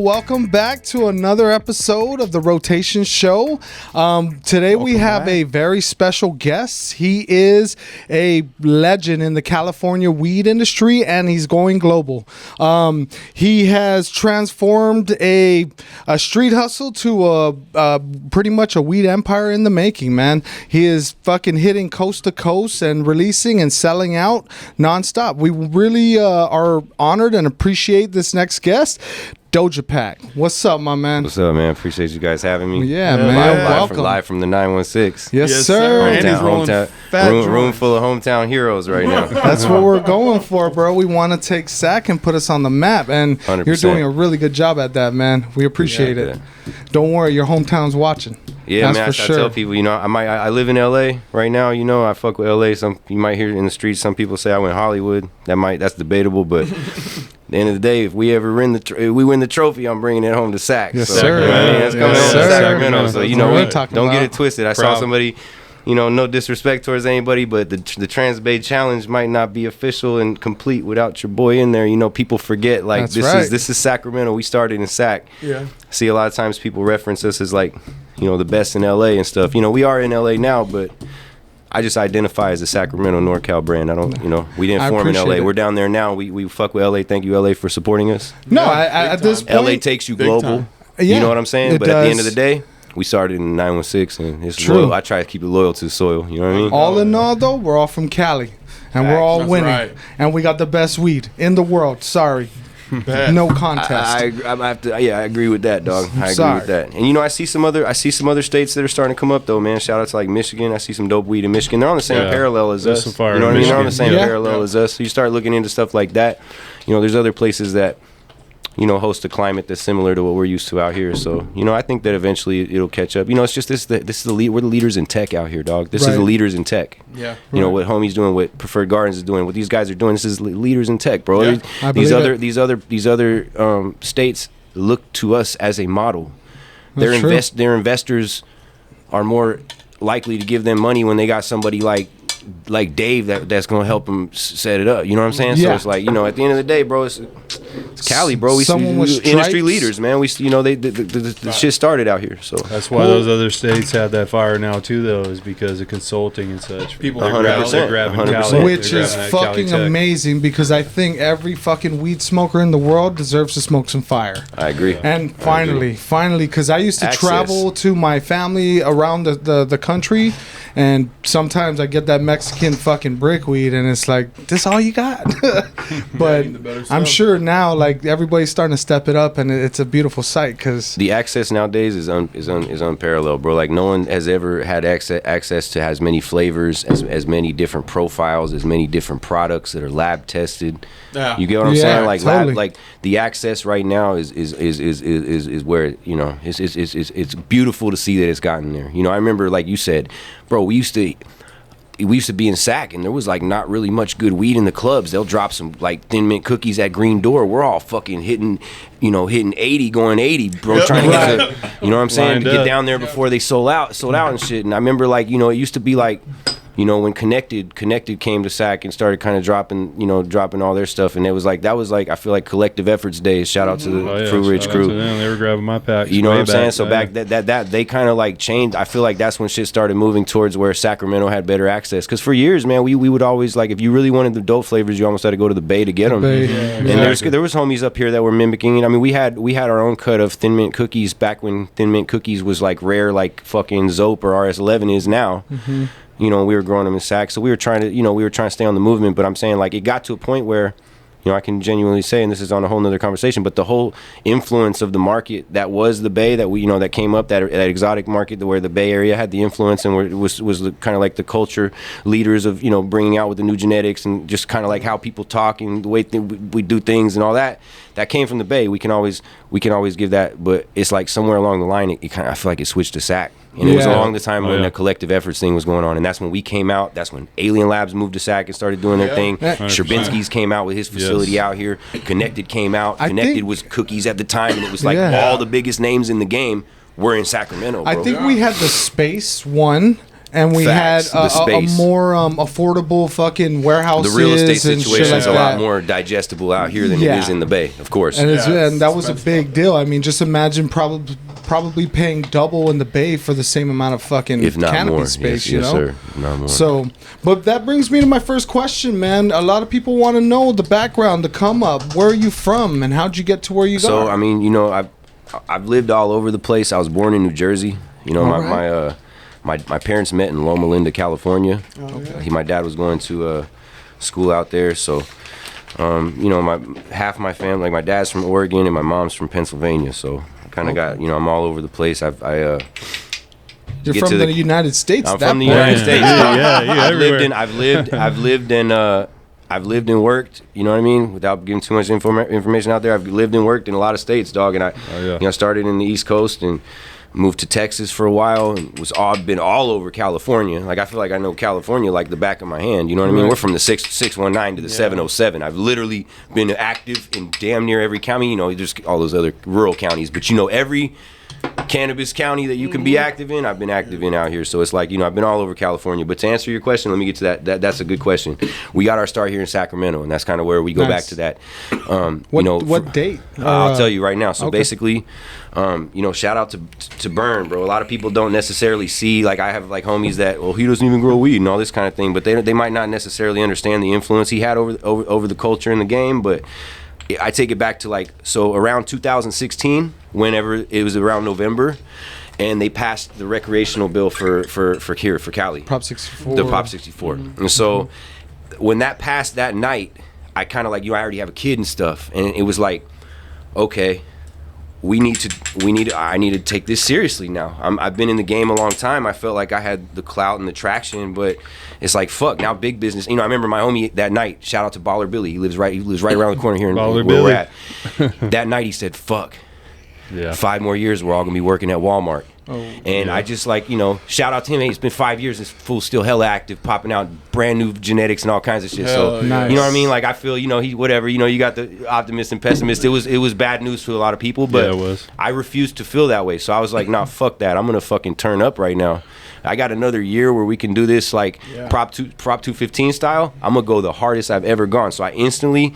welcome back to another episode of the Rotation Show. Today we have a very special guest. He is a legend in the California weed industry, and he's going global. He has transformed a street hustle to a pretty much a weed empire in the making, man. He is fucking hitting coast to coast and releasing and selling out nonstop. We really are honored and appreciate this next guest, Doja Pak. What's up, my man? What's up, man? Appreciate you guys having me. Yeah, man. Welcome. Live from the 916. Yes, sir. Room full of hometown heroes right now. That's what we're going for, bro. We want to take Sac and put us on the map, and 100%. You're doing a really good job at that, man. We appreciate it. Don't worry, your hometown's watching. Yeah, that's man. I tell people, I live in LA right now. I fuck with LA. You might hear in the streets. Some people say I went Hollywood. That's debatable, but. At the end of the day, if we ever win the trophy, I'm bringing it home to Sac. Yes, sir. That's coming home to Sacramento. So don't get it twisted. I saw somebody, no disrespect towards anybody, but the Trans Bay Challenge might not be official and complete without your boy in there. People forget this is Sacramento. We started in Sac. Yeah. I see a lot of times people reference us as the best in LA and stuff. We are in LA now, but I just identify as a Sacramento NorCal brand. I don't, we didn't form in LA. We're down there now. We fuck with LA. Thank you, LA, for supporting us. No, at this point, LA takes you global. You know what I'm saying? But at the end of the day, we started in 916, and it's true. I try to keep it loyal to the soil. You know what I mean? All in all, though, we're all from Cali, and we're all winning, and we got the best weed in the world. Sorry. No contest. I agree with that, dog. I agree with that. And I see some other states that are starting to come up though, man. Shout out to Michigan. I see some dope weed in Michigan. They're on the same parallel as us. You know what I mean? They're on the same parallel as us. So you start looking into stuff like that. There's other places that host a climate that's similar to what we're used to out here. So, I think that eventually it'll catch up. It's just this is the lead. We're the leaders in tech out here, dog. This is the leaders in tech. Yeah. What Homie's doing, what Preferred Gardens is doing, what these guys are doing. This is leaders in tech, bro. Yeah. These other states look to us as a model. Their investors are more likely to give them money when they got somebody like Dave that's gonna help them set it up. You know what I'm saying? Yeah. So it's at the end of the day, bro, it's Cali, bro. We industry leaders, man. The shit started out here. So that's why those other states have that fire now too, though, is because of consulting and such. People are grabbing 100%. Cali, which is fucking amazing, because I think every fucking weed smoker in the world deserves to smoke some fire. I agree. And finally, because I used to travel to my family around the country, and sometimes I get that Mexican fucking brick weed, and it's like, this all you got? But I'm sure now, everybody's starting to step it up, and it's a beautiful sight, because the access nowadays is unparalleled, bro. No one has ever had access to as many flavors, as many different profiles, as many different products that are lab tested. Yeah. You get what I'm saying? Totally. The access right now is where it's beautiful to see that it's gotten there. I remember, like you said, bro, we used to be in Sac, and there was not really much good weed in the clubs. They'll drop some Thin Mint cookies at Green Door. We're all fucking hitting 80, going 80, bro, trying to get to, what I'm saying, to get down there before they sold out and shit. And I remember it used to be when Connected came to Sac and started kind of dropping all their stuff, and it was that was I feel like Collective Efforts days. Shout out to the Fruit Ridge crew. They were grabbing my packs. You know what I'm saying? So back that they kind of changed. I feel like that's when shit started moving towards where Sacramento had better access. Because for years, man, we would always if you really wanted the dope flavors, you almost had to go to the Bay to get them. And there was homies up here that were mimicking it. I mean, we had our own cut of Thin Mint cookies back when Thin Mint cookies was rare, fucking Zope or RS11 is now. Mm-hmm. We were growing them in Sac, so we were trying to stay on the movement. But I'm saying it got to a point where I can genuinely say, and this is on a whole nother conversation, but the whole influence of the market that was the Bay, that we that came up, that exotic market where the Bay Area had the influence and was kind of the culture leaders of bringing out with the new genetics and just kind of how people talk and the way we do things and all that. That came from the Bay. We can always give that, but it's somewhere along the line, I feel like it switched to Sac. And it was along the time when the Collective Efforts thing was going on, and that's when we came out. That's when Alien Labs moved to Sac and started doing their thing. 100%. Sherbinsky's came out with his facility out here. Connected came out. Connected was cookies at the time, and it was all the biggest names in the game were in Sacramento, bro. I think we had the space, one, And we Facts. had a more affordable fucking warehouses. The real estate and situation shit is like a lot that. more digestible out here than it is in the Bay, of course. And, and that was a big deal. I mean, just imagine probably paying double in the Bay for the same amount of fucking if not canopy more. space, Yes, you yes, know? sir. Not more. So, but that brings me to my first question, man. A lot of people want to know the background, the come up. Where are you from, and how'd you get to where you got? So, I mean, you know, I've lived all over the place. I was born in New Jersey. You know, my parents met in Loma Linda, California. My dad was going to school out there, so you know, half my family, like my dad's from Oregon and my mom's from Pennsylvania, so I kind of got, you know, I'm all over the place. You're from the United States. I'm from the United States. I've lived and worked, you know what I mean, without giving too much information out there. I've lived and worked in a lot of states, dog, and you know, started in the East Coast and moved to Texas for a while and been all over California. Like, I feel like I know California like the back of my hand, you know what I mean? We're from the 619 to the 707. I've literally been active in damn near every county. You know, there's all those other rural counties, but you know, every cannabis county that you can be active in, I've been active in out here. So it's like, you know, I've been all over California. But to answer your question, let me get to that. That's a good question. We got our start here in Sacramento, and that's kind of where we go back to that. What date? I'll tell you right now. So basically, you know, shout out to Burn, bro. A lot of people don't necessarily see, like, I have like homies that, well, he doesn't even grow weed and all this kind of thing, but they might not necessarily understand the influence he had over the culture in the game. But I take it back to, like, so around 2016, whenever it was around November, and they passed the recreational bill for Cali. Prop 64. The Prop 64. And so when that passed that night, I kind of like, you know, I already have a kid and stuff, and it was like, okay, I need to take this seriously now. I've been in the game a long time. I felt like I had the clout and the traction, but it's like, fuck, now big business. You know, I remember my homie that night, shout out to Baller Billy. He lives right around the corner here in where we're at. That night he said, fuck, 5 more years we're all gonna be working at Walmart. I just, like, you know, shout out to him. Hey, it's been 5 years. This fool's still hella active, popping out brand new genetics and all kinds of shit. So nice. You know what I mean? Like, I feel, you know, he whatever. You know, you got the optimist and pessimist. It was bad news for a lot of people, but it was. I refused to feel that way. So I was like, nah, fuck that. I'm gonna fucking turn up right now. I got another year where we can do this, like, Prop 215 style. I'm gonna go the hardest I've ever gone. So I instantly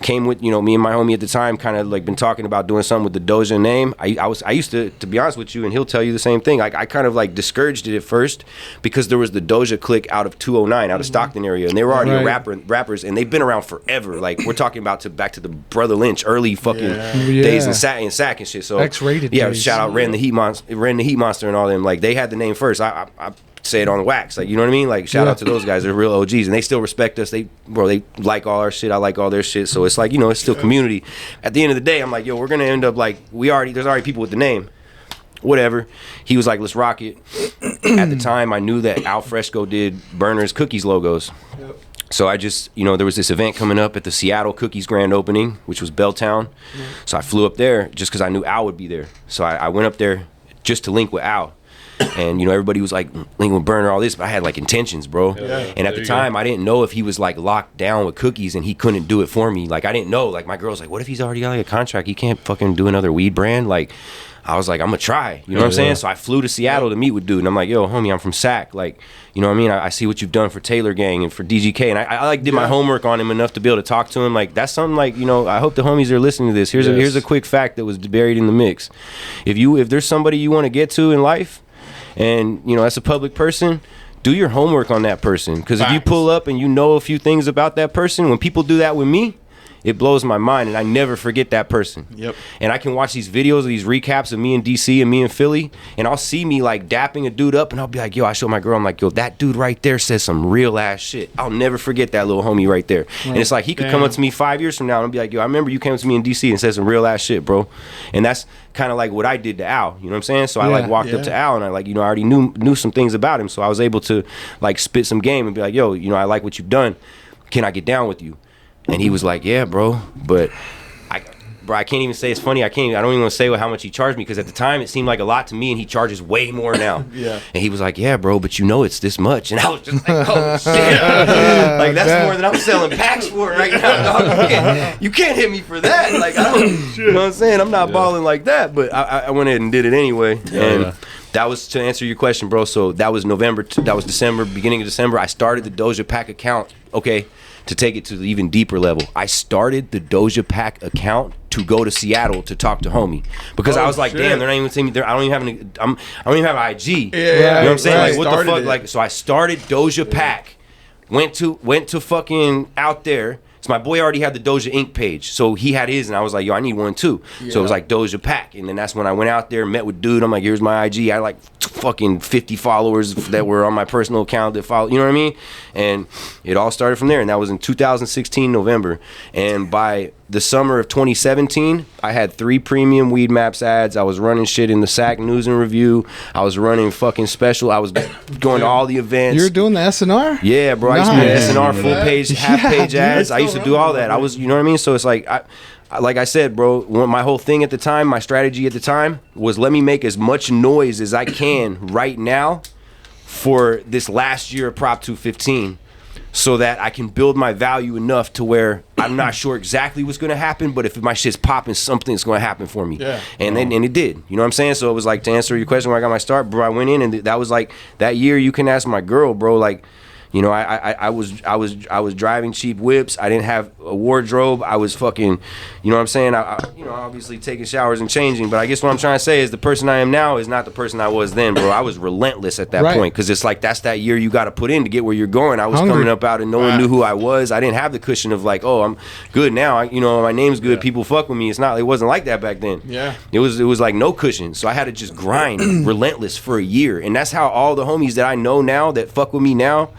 came with, you know, me and my homie at the time kind of like been talking about doing something with the Doja name. I used to be honest with you, and he'll tell you the same thing. Like, I kind of like discouraged it at first because there was the Doja clique out of 209, out of Stockton area, and they were already rappers, and they've been around forever. Like, we're talking about back to the Brother Lynch early fucking days in Sac and shit. So X-rated days. Shout out Ran the Heat Monster and all them. Like, they had the name first. I say it on the wax, like, you know what I mean? Like, shout out to those guys. They're real OGs, and they still respect us. They like all our shit. I like all their shit. So it's like, you know, it's still community. At the end of the day, I'm like, yo, we're gonna end up like, there's already people with the name. Whatever. He was like, let's rock it. At the time, I knew that Al Fresco did Burner's Cookies logos. So I just, you know, there was this event coming up at the Seattle Cookies grand opening, which was Belltown. So I flew up there just because I knew Al would be there. So I went up there just to link with Al. And, you know, everybody was like, linking with Burner, all this, but I had like intentions, bro. And at the time, I didn't know if he was like locked down with Cookies and he couldn't do it for me. Like, I didn't know. Like, my girl's like, what if he's already got like a contract? He can't fucking do another weed brand? Like, I was like, I'm gonna try. You know what I'm saying? So I flew to Seattle to meet with dude, and I'm like, yo, homie, I'm from Sac. Like, you know what I mean? I see what you've done for Taylor Gang and for DGK, and I like did my homework on him enough to be able to talk to him. Like, that's something, like, you know, I hope the homies are listening to this. Here's a quick fact that was buried in the mix. If there's somebody you want to get to in life, and, you know, as a public person, do your homework on that person. Because if you pull up and you know a few things about that person, when people do that with me, it blows my mind, and I never forget that person. And I can watch these videos of these recaps of me in DC and me in Philly, and I'll see me like dapping a dude up, and I'll be like, yo, I show my girl, I'm like, yo, that dude right there says some real ass shit. I'll never forget that little homie right there. And it's like, he could come up to me 5 years from now and be like, yo, I remember you came up to me in DC and said some real ass shit, bro. And that's kind of like what I did to Al, you know what I'm saying? So I like walked up to Al, and I, like, you know, I already knew some things about him, so I was able to like spit some game and be like, yo, you know, I like what you've done. Can I get down with you? And he was like, yeah, bro, but I can't even say. It's funny, I don't even want to say how much he charged me, because at the time it seemed like a lot to me, and he charges way more now. And he was like, yeah, bro, but you know it's this much. And I was just like, oh shit, like, that's more than I'm selling packs for right now, dog. You can't hit me for that. Like, I don't, you know what I'm saying? I'm not balling like that, but I went ahead and did it anyway. And that was to answer your question, bro. So that was that was December, beginning of December. I started the Doja Pak account. Okay, to take it to the even deeper level, I started the Doja Pak account to go to Seattle to talk to homie because I was like, damn, they're not even seeing me. I don't even have IG. You know what I'm saying? Like, what the fuck? Like, so I started Doja Pak. Went to fucking out there. So my boy already had the Doja Inc. page, so he had his, and I was like, yo, I need one too. So it was like Doja Pak, and then that's when I went out there, met with dude. I'm like, here's my IG. I had like fucking 50 followers that were on my personal account that followed. You know what I mean? And it all started from there, and that was in 2016 November. And by the summer of 2017, I had 3 premium Weed Maps ads. I was running shit in the Sac News and Review. I was running fucking special. I was going to all the events. You were doing the SNR? Yeah, bro. I used to do the SNR full page, half page ads. I used to do all that. I was, you know what I mean? So it's like, like I said, bro, my whole thing at the time, my strategy at the time was let me make as much noise as I can right now for this last year of Prop 215 so that I can build my value enough to where I'm not sure exactly what's going to happen, but if my shit's popping, something's going to happen for me. Yeah. And it did. You know what I'm saying? So it was like, to answer your question where I got my start, bro, I went in and that was like that year. You can ask my girl, bro, like, you know, I was driving cheap whips. I didn't have a wardrobe. I was fucking, you know what I'm saying? You know, obviously taking showers and changing. But I guess what I'm trying to say is the person I am now is not the person I was then, bro. I was relentless at that point because it's like that's that year you got to put in to get where you're going. I was coming up out and no one knew who I was. I didn't have the cushion of like, oh, I'm good now. You know, my name's good. People fuck with me. It wasn't like that back then. Yeah. It was like no cushion. So I had to just grind relentless for a year. And that's how all the homies that I know now that fuck with me now,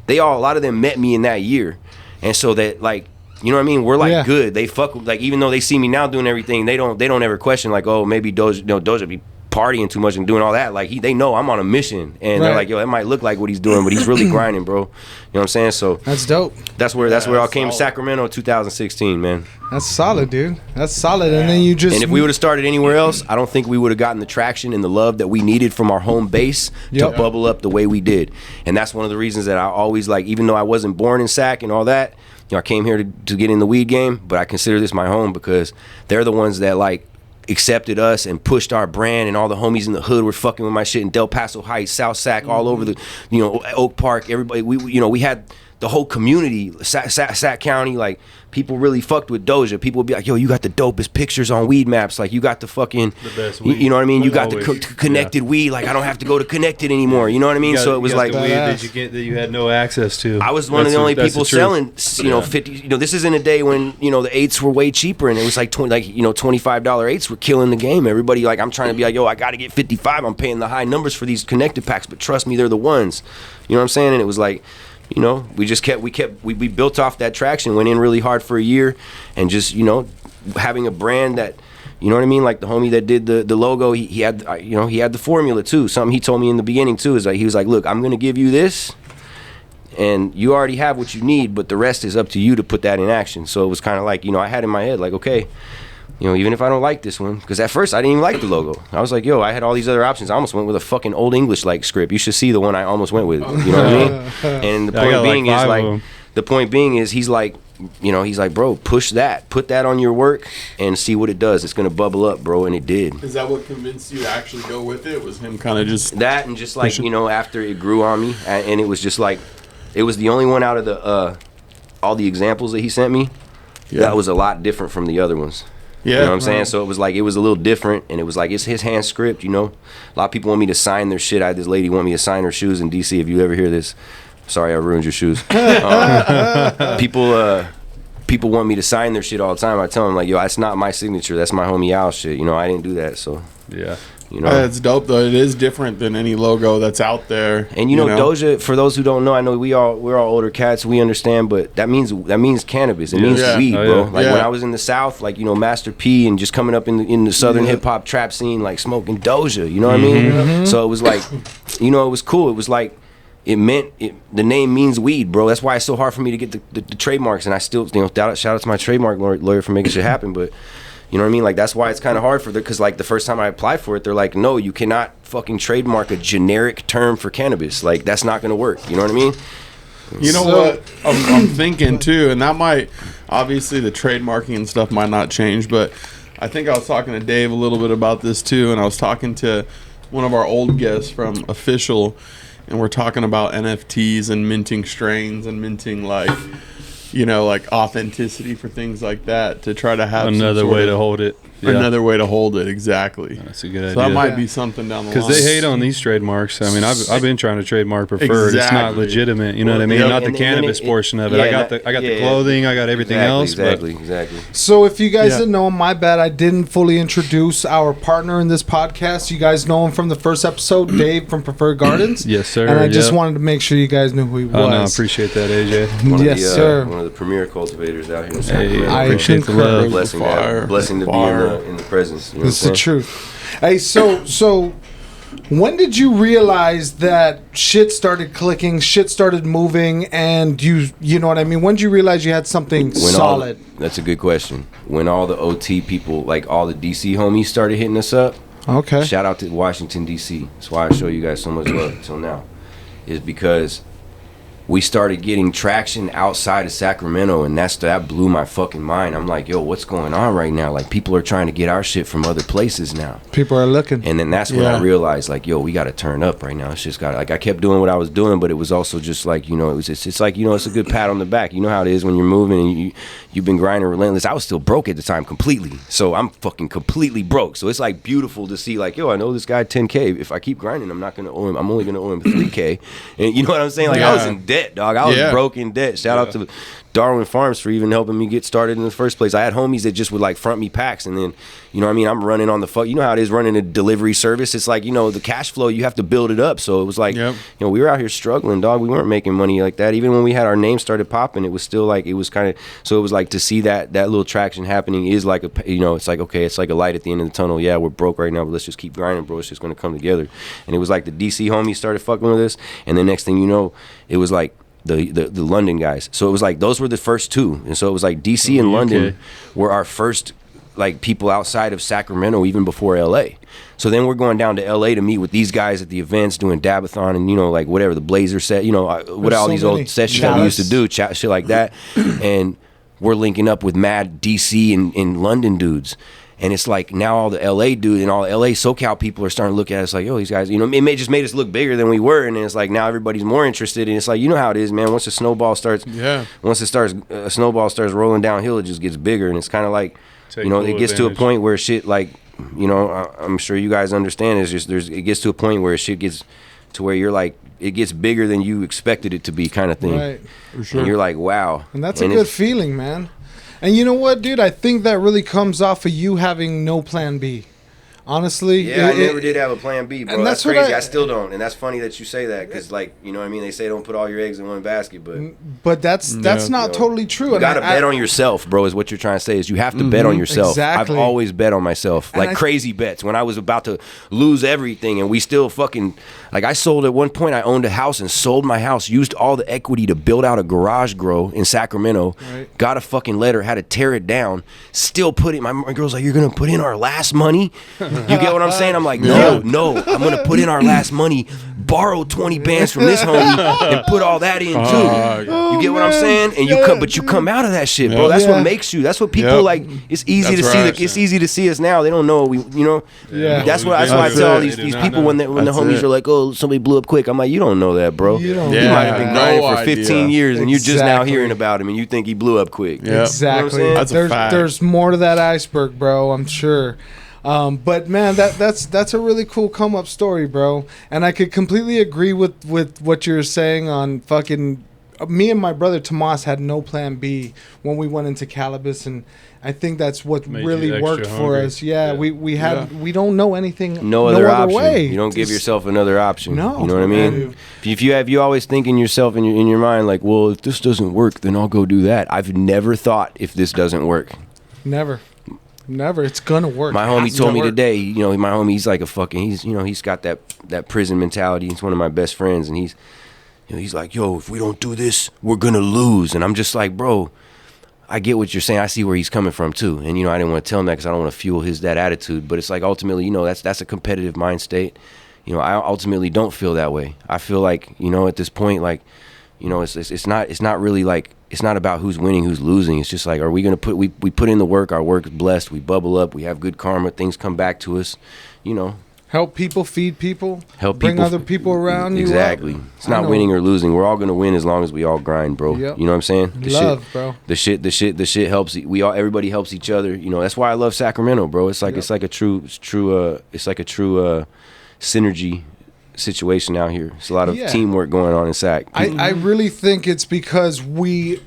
a lot of them met me in that year. And so that, like, you know what I mean? We're like good. They fuck, like, even though they see me now doing everything, they don't ever question like, oh, maybe Doja be partying too much and doing all that. Like, they know I'm on a mission, and they're like, yo, that might look like what he's doing, but he's really grinding, bro. You know what I'm saying? So that's dope. That's where it all came. Sacramento, 2016, man. That's solid, dude. That's solid. And then and if we would have started anywhere else, I don't think we would have gotten the traction and the love that we needed from our home base to bubble up the way we did. And that's one of the reasons that I always, like, even though I wasn't born in Sac and all that, you know, I came here to get in the weed game, but I consider this my home because they're the ones that, like, accepted us and pushed our brand, and all the homies in the hood were fucking with my shit in Del Paso Heights, South Sac, all over the, you know, Oak Park. Everybody, we had the whole community, Sac County, like, people really fucked with Doja. People would be like, yo, you got the dopest pictures on Weed Maps. Like, you got the fucking, the best weed. You know what I mean? You got the connected weed. Like, I don't have to go to Connected anymore. You know what I mean? So it was like, the weed that you get that you had no access to. I was one of the only people selling, you know, 50, you know, this is in a day when, you know, the eights were way cheaper, and it was like $25 eights were killing the game. Everybody, like, I'm trying to be like, yo, I got to get 55. I'm paying the high numbers for these connected packs, but trust me, they're the ones. You know what I'm saying? And it was like, you know, we built off that traction, went in really hard for a year, and just, you know, having a brand that, you know what I mean? Like the homie that did the logo, he had, you know, he had the formula too. Something he told me in the beginning too is like, he was like, look, I'm going to give you this, and you already have what you need, but the rest is up to you to put that in action. So it was kind of like, you know, I had in my head like, okay, you know, even if I don't like this one, because at first I didn't even like the logo. I was like, yo, I had all these other options. I almost went with a fucking Old English like script. You should see the one I almost went with. You know what I mean? And the point being is he's like, you know, he's like, bro, push that, put that on your work, and see what it does. It's gonna bubble up, bro, and it did. Is that what convinced you to actually go with it? Was him kind of just that, and just like, you know, after it grew on me, and it was just like, it was the only one out of the all the examples that he sent me that was a lot different from the other ones. Yeah, you know what I'm saying? So it was like, it was a little different, and it was like, it's his hand script, you know? A lot of people want me to sign their shit. I had this lady want me to sign her shoes in DC. If you ever hear this, sorry I ruined your shoes. People want me to sign their shit all the time. I tell them, like, yo, that's not my signature. That's my homie Al shit. You know, I didn't do that, so. Yeah. You know, it's dope though. It is different than any logo that's out there. And you know, Doja, for those who don't know, I know we're all older cats, we understand, but that means cannabis. It means weed, bro. Like when I was in the South, like, you know, Master P and just coming up in the Southern hip hop trap scene, like smoking Doja. You know what I mean? So it was like, you know, it was cool. It was like, the name means weed, bro. That's why it's so hard for me to get the trademarks, and I still, you know, shout out to my trademark lawyer for making shit happen, but. You know what I mean? Like, that's why it's kind of hard for because, like, the first time I applied for it, they're like, no, you cannot fucking trademark a generic term for cannabis. Like, that's not going to work. You know what I mean? You know what? I'm thinking, too, and that might, obviously, the trademarking and stuff might not change, but I think I was talking to Dave a little bit about this, too, and I was talking to one of our old guests from Official, and we're talking about NFTs and minting strains and minting like authenticity for things like that to try to have another way to hold it. Yeah. Another way to hold it, exactly. That's a good idea. So that might be something down the line. Because they hate on these trademarks. I mean, I've been trying to trademark preferred. It's not legitimate. You know what I mean? Not the cannabis portion of it. I got the clothing. I got everything else. Exactly. So if you guys didn't know him, my bad. I didn't fully introduce our partner in this podcast. You guys know him from the first episode, Dave from Preferred Gardens. Yes, sir. And I just wanted to make sure you guys knew who he was. Oh, no, I appreciate that, AJ. Yes, sir. One of the premier cultivators out here in Sacramento. I appreciate the love. Blessing to be in the presence. You know this is the truth. Hey, so when did you realize that shit started clicking, shit started moving, and you know what I mean? When did you realize you had something solid? That's a good question. When all the OT people, like all the DC homies, started hitting us up. Okay. Shout out to Washington, DC. That's why I show you guys so much love until now. Is because we started getting traction outside of Sacramento, and that blew my fucking mind. I'm like, yo, what's going on right now? Like, people are trying to get our shit from other places now. People are looking. And then that's when I realized, like, yo, we got to turn up right now. It's just got, like, I kept doing what I was doing, but it was also just like, it's like, it's a good pat on the back. You know how it is when you're moving and you've been grinding relentless. I was still broke at the time completely. So I'm fucking completely broke. So it's like beautiful to see, like, yo, I know this guy 10K. If I keep grinding, I'm not going to owe him. I'm only going to owe him 3K. And you know what I'm saying? Like, I was in debt, dog. I was broke in debt. Shout out to Darwin Farms for even helping me get started in the first place. I had homies that just would like front me packs, and then, I'm running on the you know how it is running a delivery service. It's like, the cash flow, you have to build it up. So it was like, we were out here struggling, dog. We weren't making money like that. Even when we had our name started popping, it was still like, it was kind of, so it was like to see that little traction happening is like it's like, okay, it's like a light at the end of the tunnel. Yeah, we're broke right now, but let's just keep grinding, bro. It's just going to come together. And it was like the DC homies started fucking with us, and the next thing you know, it was like the London guys. So it was like those were the first two, and so it was like DC and London were our first like people outside of Sacramento, even before LA. So then we're going down to LA to meet with these guys at the events, doing Dabathon and like whatever, the Blazer set, what all these old sessions that we used to do, shit like that. And we're linking up with mad DC and London dudes. And it's like now all the LA dudes and all the LA SoCal people are starting to look at us like, yo, these guys, it just made us look bigger than we were. And it's like now everybody's more interested. And it's like, you know how it is, man. Once a snowball starts, a snowball starts rolling downhill, it just gets bigger. And it's kind of like, it gets to a point where shit like, I'm sure you guys understand. It's just it gets to a point where shit gets to where you're like, it gets bigger than you expected it to be, kind of thing. Right. For sure. And you're like, wow. And that's a good feeling, man. And you know what, dude? I think that really comes off of you having no plan B. Honestly. Yeah, I never did have a plan B, bro. And that's crazy. I still don't. And that's funny that you say that because, like, you know what I mean? They say don't put all your eggs in one basket, but that's not totally true. You got to bet on yourself, bro, is what you're trying to say. Is you have to bet on yourself. Exactly. I've always bet on myself. Like crazy bets. When I was about to lose everything and we still fucking... Like, I sold at one point, I owned a house and sold my house, used all the equity to build out a garage grow in Sacramento, got a fucking letter, had to tear it down, still put it... My girl's like, you're going to put in our last money? You get what I'm saying? I'm like, no, I'm going to put in our last money, borrow 20 bands from this homie, and put all that in, too. You get what I'm saying? And you come out of that shit, bro. That's what makes you. That's what people like. It's easy to see. It's easy to see us now. They don't know. That's why I tell all these people when the homies are like, oh, somebody blew up quick. I'm like, you don't know that, bro. You might have been grinding for 15 years, and you're just now hearing about him, and you think he blew up quick. Exactly. You know that's a fact. There's more to that iceberg, bro. I'm sure. But man, that's a really cool come up story, bro. And I could completely agree with what you're saying on fucking. Me and my brother Tomas had no plan B when we went into Calibis, and I think that's what really worked for us. Yeah, we don't know anything. No other option. Way. You don't give yourself another option. No, you know what I mean. If you always think in yourself in your mind like, well, if this doesn't work, then I'll go do that. I've never thought if this doesn't work. Never. It's gonna work. My homie told me today. My homie, he's like a fucking. He's got that prison mentality. He's one of my best friends, and he's like, yo, if we don't do this, we're gonna lose. And I'm just like, bro, I get what you're saying. I see where he's coming from too. And I didn't want to tell him that because I don't want to fuel that attitude. But it's like ultimately, that's a competitive mind state. I ultimately don't feel that way. I feel like at this point, like, it's not really like. It's not about who's winning, who's losing. It's just like, are we going to we put in the work, our work is blessed, we bubble up, we have good karma, things come back to us, Help people, feed people, help bring people, other people around you. Exactly. It's not winning or losing. We're all gonna win as long as we all grind, bro. Yep. You know what I'm saying? Bro. The shit helps. Everybody helps each other. You know, that's why I love Sacramento, bro. It's like it's like a true synergy situation out here. It's a lot of teamwork going on in Sac. I really think it's because we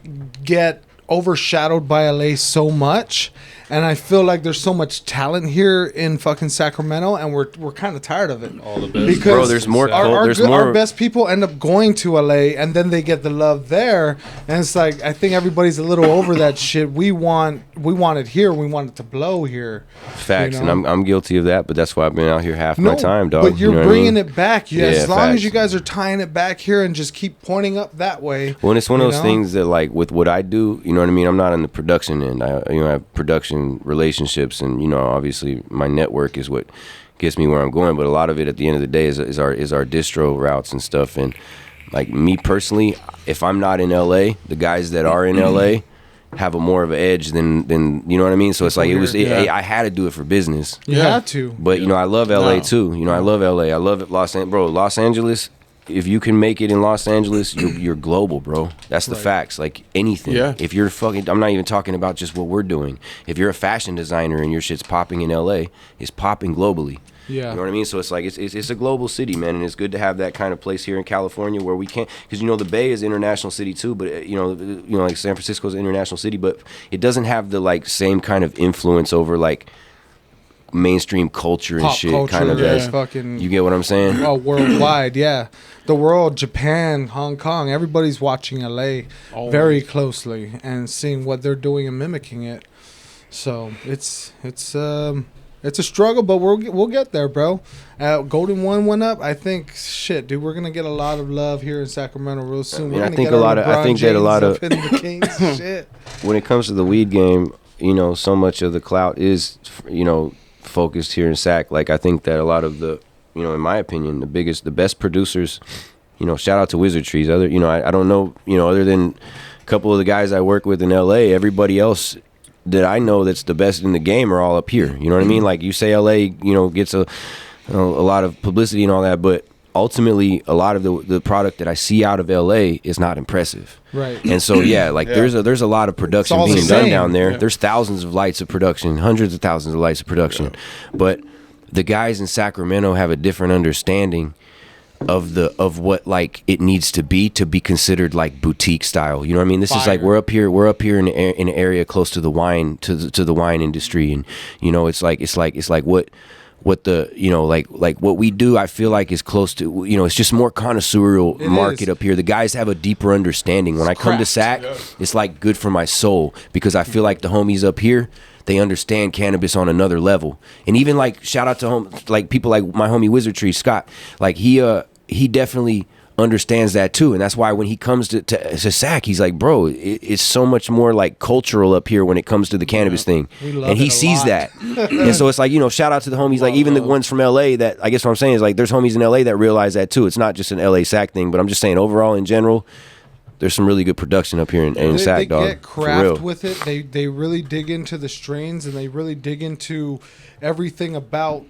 get overshadowed by LA so much, and I feel like there's so much talent here in fucking Sacramento, and we're kind of tired of it. All the best, because bro. There's more. Our best people end up going to LA, and then they get the love there, and it's like I think everybody's a little over that shit. We want it here. We want it to blow here. Facts, you know? and I'm guilty of that, but that's why I've been out here half my time, dog. But you're bringing it back. As long facts. as you guys are tying it back here and just keep pointing up that way. Well, and it's one of those things that, like, with what I do, you know what I mean? I'm not in the production end. I have production relationships, and, you know, obviously my network is what gets me where I'm going. But a lot of it at the end of the day is our distro routes and stuff. And, like, me personally, if I'm not in LA, the guys that are in LA have a more of an edge than you know what I mean? So it's like I had to do it for business. You had to. But, you know, I love LA too. You know, I love LA. I love it. Los Angeles. If you can make it in Los Angeles, you're global, bro. That's the facts. Like anything. Yeah. If you're I'm not even talking about just what we're doing. If you're a fashion designer and your shit's popping in LA, it's popping globally. Yeah. You know what I mean? So it's like it's a global city, man, and it's good to have that kind of place here in California where we can't, because you know the Bay is an international city too, but you know like San Francisco is an international city, but it doesn't have the like same kind of influence over like mainstream culture and shit culture, kind of as fucking, you get what I'm saying? Oh, worldwide, yeah. The world, Japan, Hong Kong, everybody's watching LA very closely and seeing what they're doing and mimicking it. So it's a struggle, but we'll get there, bro. Golden One went up. I think shit, dude, we're gonna get a lot of love here in Sacramento real soon. I think that a lot of the Kings shit. When it comes to the weed game, you know, so much of the clout is, you know, focused here in Sac. Like I think that a lot of the, you know, in my opinion, the best producers, you know, shout out to Wizard Trees. Other, you know, I don't know, you know, other than a couple of the guys I work with in LA, everybody else that I know that's the best in the game are all up here. You know what I mean? Like you say LA, you know, gets a lot of publicity and all that, but ultimately a lot of the product that I see out of LA is not impressive. Right. And so like there's a lot of production being done down there. Yeah. There's thousands of lights of production, hundreds of thousands of lights of production. Yeah. But the guys in Sacramento have a different understanding of what like it needs to be considered like boutique style. You know what I mean? This is like we're up here in an area close to the wine to the wine industry, and you know it's like what the, you know, like what we do, I feel like is close to, you know, it's just more connoisseurial market up here. The guys have a deeper understanding. When I come to Sac, it's like good for my soul, because I feel like the homies up here, they understand cannabis on another level. And even like shout out to like people like my homie Wizard Tree Scott, like he definitely understands that too, and that's why when he comes to Sac, he's like, bro, it's so much more like cultural up here when it comes to the cannabis thing, and he sees that. And so it's like, you know, shout out to the homies, like even the ones from LA that, I guess what I'm saying is like there's homies in LA that realize that too. It's not just an LA Sac thing, but I'm just saying overall in general, there's some really good production up here in Sac, dog. They get craft with it. They really dig into the strains, and they really dig into everything about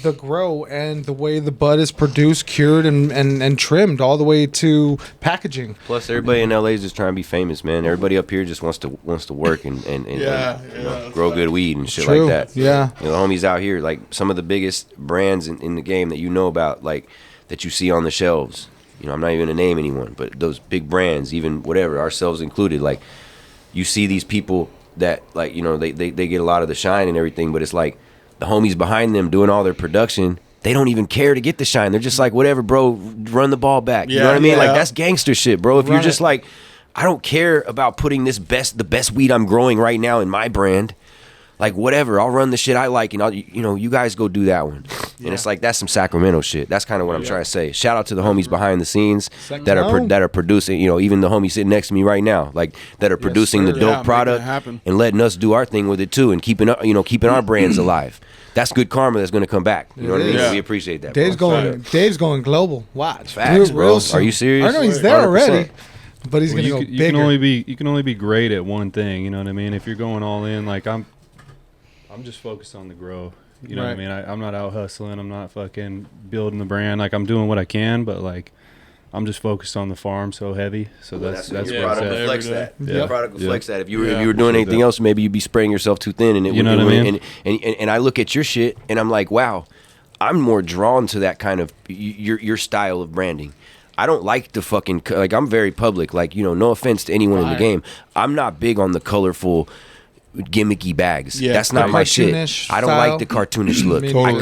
the grow and the way the bud is produced, cured, and trimmed, all the way to packaging. Plus, everybody in LA is just trying to be famous, man. Everybody up here just wants to work and you know, grow good weed and shit like that. Yeah, you know, the homies out here, like some of the biggest brands in the game that you know about, like that you see on the shelves. You know, I'm not even gonna name anyone, but those big brands, even whatever, ourselves included, like you see these people that, like, you know, they get a lot of the shine and everything, but it's like the homies behind them doing all their production, they don't even care to get the shine. They're just like, whatever, bro, run the ball back. You know what I mean? Like, that's gangster shit, bro. If you're just like, I don't care about putting the best weed I'm growing right now in my brand. Like, whatever, I'll run the shit I like, and I'll, you know, you guys go do that one. And it's like, that's some Sacramento shit. That's kind of what I'm trying to say. Shout out to the homies behind the scenes that are producing, you know, even the homie sitting next to me right now, like that are producing the dope product and letting us do our thing with it too, and keeping our brands alive. That's good karma that's going to come back. You know what I mean? Yeah. We appreciate that. Dave's going global. Watch. Facts, bro. Are you serious? I know he's there 100%. Already. But he's going to go bigger. You can only be great at one thing, you know what I mean? If you're going all in, like I'm just focused on the grow. You know what I mean? I'm not out hustling. I'm not fucking building the brand. Like, I'm doing what I can, but like, I'm just focused on the farm so heavy. So that's the where product it's at. reflects that. Yeah. The product reflects that. If you were doing anything else, maybe you'd be spraying yourself too thin, and it you know what I mean? And I look at your shit, and I'm like, wow, I'm more drawn to that kind of your style of branding. I don't like the fucking, like, I'm very public. Like, no offense to anyone in the game. I'm not big on the colorful, gimmicky bags. That's not my shit. I don't like the cartoonish look. I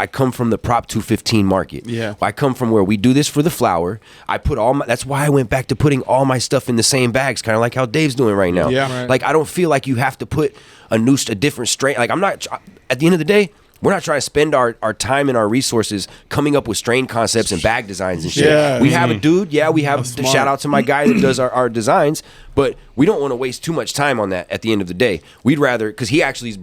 come from the Prop 215 market. I come from where we do this for the flower. That's why I went back to putting all my stuff in the same bags, kind of like how Dave's doing right now. Like, I don't feel like you have to put a different strain. Like, I'm not, at the end of the day, we're not trying to spend our time and our resources coming up with strain concepts and bag designs and shit. We have a dude, we have to shout out to my guy that does our designs, but we don't want to waste too much time on that at the end of the day. We'd rather, because he actually is,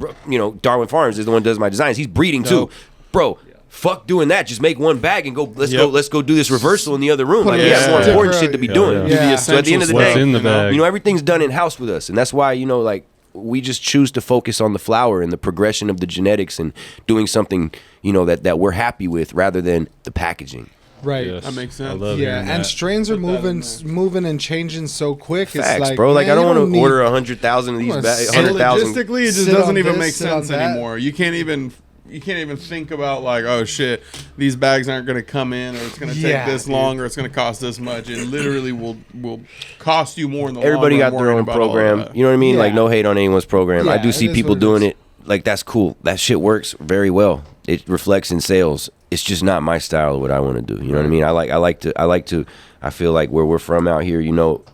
Darwin Farms is the one that does my designs. He's breeding too. Bro, fuck doing that. Just make one bag and go, let's go do this reversal in the other room. Like, we have more important shit to be doing. So at the end of the day, everything's done in-house with us. And that's why, like, we just choose to focus on the flower and the progression of the genetics and doing something, that we're happy with rather than the packaging. Right. Yes. That makes sense. I love and strains are moving and changing so quick. Facts, it's like, bro. Like, I don't want to order 100,000 of these bags. 100,000. Logistically, it just doesn't even make sense anymore. You can't even think about, like, oh shit, these bags aren't going to come in, or it's going to take this long, or it's going to cost this much. It literally will cost you more in the Everybody long run. got their own program. You know what I mean? Like, no hate on anyone's program. I do see people doing it. Like, that's cool. That shit works very well. It reflects in sales. It's just not my style of what I want to do. You know what I mean? I feel like where we're from out here,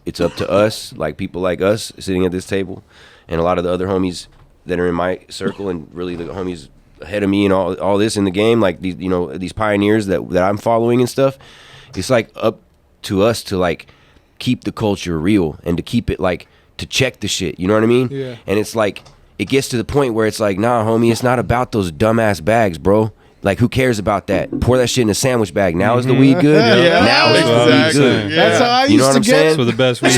it's up to us, like people like us sitting at this table, and a lot of the other homies that are in my circle, and really the homies ahead of me and all this in the game, like these, these pioneers that I'm following and stuff. It's like up to us to, like, keep the culture real and to keep it, like, to check the shit. You know what I mean? Yeah. And it's like, it gets to the point where it's like, nah, homie, it's not about those dumbass bags, bro. Like, who cares about that? Pour that shit in a sandwich bag. Now is the weed good? Now is the weed good. That's how I used to get it. For the best weed.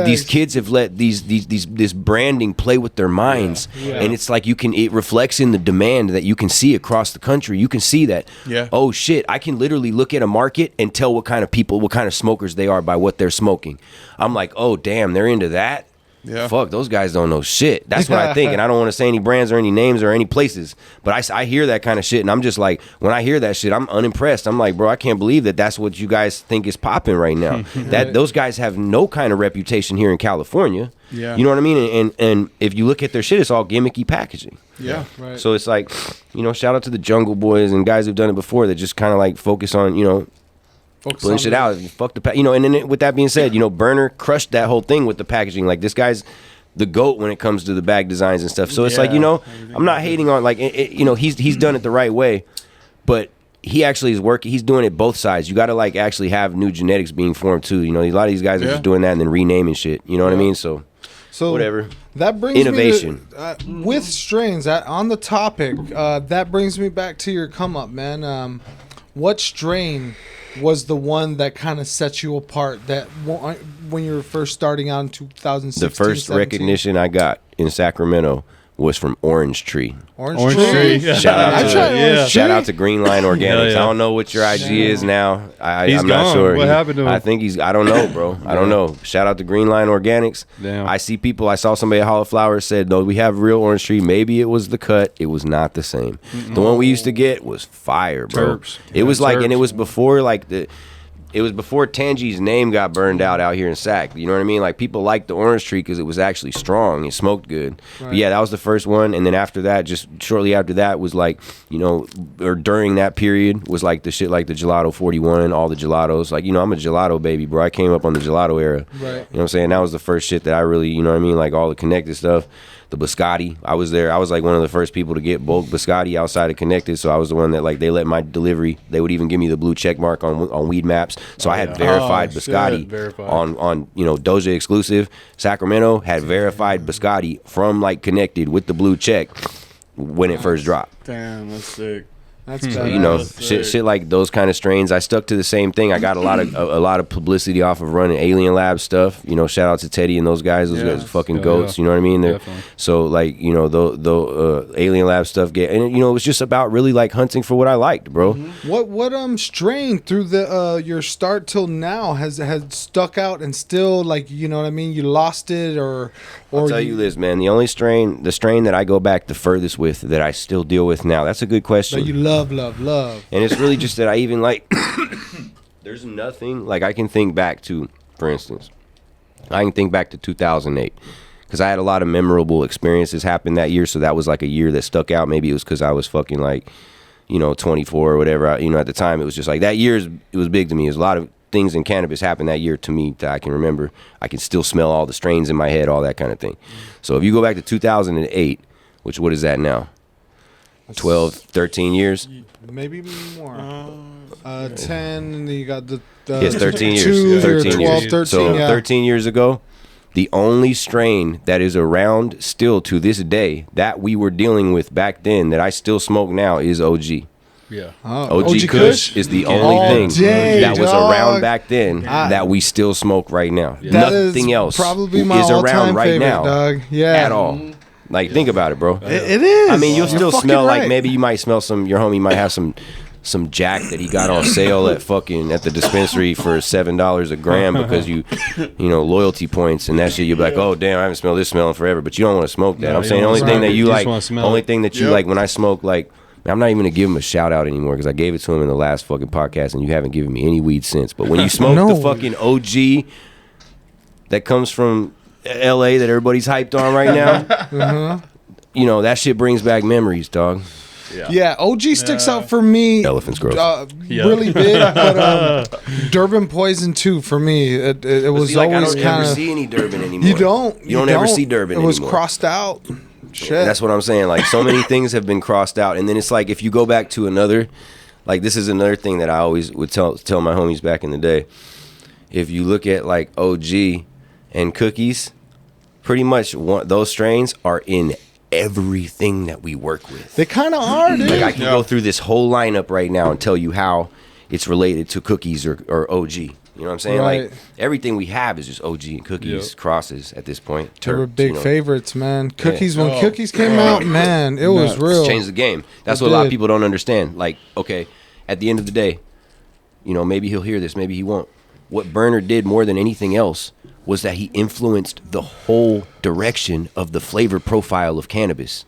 These kids have let this branding play with their minds, and it's like it reflects in the demand that you can see across the country. You can see that. Oh shit, I can literally look at a market and tell what kind of people, what kind of smokers they are by what they're smoking. I'm like, oh damn, they're into that. Fuck, those guys don't know shit. That's what I think, and I don't want to say any brands or any names or any places, but I hear that kind of shit, and I'm just like, when I hear that shit, I'm unimpressed. I'm like, bro, I can't believe that's what you guys think is popping right now. That those guys have no kind of reputation here in California. You know what I mean? And if you look at their shit, it's all gimmicky packaging. Right. So it's like, shout out to the Jungle Boys and guys who've done it before that just kind of like focus on, pulling shit out. Fuck the and then with that being said, Burner crushed that whole thing with the packaging. Like, this guy's the GOAT when it comes to the bag designs and stuff. So it's like, I'm not hating on, like, he's done it the right way, but he actually is working. He's doing it both sides. You got to, like, actually have new genetics being formed too. A lot of these guys are just doing that and then renaming shit. You know what I mean? So whatever. That brings innovation me to, with strains. On the topic, that brings me back to your come up, man. What strain was the one that kind of set you apart, that when you were first starting out in 2016? The first 17? recognition I got in Sacramento was from Orange Tree. Orange Tree. Shout out to Green Line Organics. I don't know what your IG is now. I'm not sure. What happened to him? I think I don't know, bro. I don't know. Shout out to Green Line Organics. Damn. I saw somebody at Hollow Flowers said, no, we have real Orange Tree. Maybe it was the cut. It was not the same. The one we used to get was fire, bro. Terps. It was like, and it was before, like, it was before Tangi's name got burned out here in Sac. You know what I mean? Like, people liked the Orange Tree because it was actually strong. It smoked good. Right. But yeah, that was the first one. And then after that, just shortly after that was like, or during that period was like the shit like the Gelato 41, all the gelatos. Like, I'm a gelato baby, bro. I came up on the gelato era. Right. You know what I'm saying? That was the first shit that I really, like all the connected stuff. The Biscotti, I was there. I was like one of the first people to get bulk Biscotti outside of Connected. So I was the one that, like, they let my delivery. They would even give me the blue check mark on Weed Maps. So I had verified Biscotti on Doja exclusive. Sacramento had verified Biscotti from, like, Connected with the blue check when it first dropped. Damn, that's sick. That's so, you know, shit like those kind of strains. I stuck to the same thing. I got a lot of publicity off of running Alien Lab stuff. You know, shout out to Teddy and those guys. Those guys are fucking goats. You know what I mean? So like, you know, the Alien Lab stuff and you know, it was just about really like hunting for what I liked, bro. What strain through the your start till now has stuck out and still, like, you know what I mean, you lost it or I'll tell you this, man. The strain that I go back the furthest with, that I still deal with now. That's a good question. That you love. And it's really just that I even like. There's nothing like I can think back to. For instance, I can think back to 2008 because I had a lot of memorable experiences happen that year. So that was like a year that stuck out. Maybe it was because I was fucking like, you know, 24 or whatever. You know, at the time it was just like that year. It was big to me. There's a lot of things in cannabis happened that year to me that I can remember. I can still smell all the strains in my head, all that kind of thing. So if you go back to 2008, which what is that now? 12, 13 years? Maybe more. 10, and then you got the yes, 13 years. 13 12, years. 13, so 13 years ago, the only strain that is around still to this day that we were dealing with back then that I still smoke now is OG. Yeah. OG Kush is the only thing that was around back then that we still smoke right now. Nothing else probably my is around right favorite, now dog. Yeah. at all. Like, think about it, bro. It is. I mean, you'll still smell right. like maybe you might smell your homie might have some jack that he got on sale at the dispensary for $7 a gram because you know, loyalty points and that shit. You'll be like, oh damn, I haven't smelled this smelling forever, but you don't want to smoke that. I'm saying the only thing that you like, only thing that you like when I smoke, like, I'm not even gonna give him a shout out anymore because I gave it to him in the last fucking podcast and you haven't given me any weed since. But when you smoke the fucking OG that comes from LA that everybody's hyped on right now, you know, that shit brings back memories, dog. Yeah, OG sticks out for me. Elephant's gross. Really big, but Durban Poison too for me. It was like, always kind of. kind of. You don't ever see any Durban anymore. You don't ever see Durban anymore. It was crossed out. Shit. That's what I'm saying. Like, so many things have been crossed out, and then it's like if you go back to another, like this is another thing that I always would tell my homies back in the day. If you look at like OG and Cookies, pretty much those strains are in everything that we work with. They kind of are, dude. Like I can go through this whole lineup right now and tell you how it's related to Cookies or OG. You know what I'm saying? Right. Like everything we have is just OG and Cookies crosses at this point. They were big favorites, man. Cookies, Yeah. when Cookies came out, man, it was real. It's changed the game. That's what a lot of people don't understand. Like, okay, at the end of the day, you know, maybe he'll hear this, maybe he won't. What Burner did more than anything else was that he influenced the whole direction of the flavor profile of cannabis.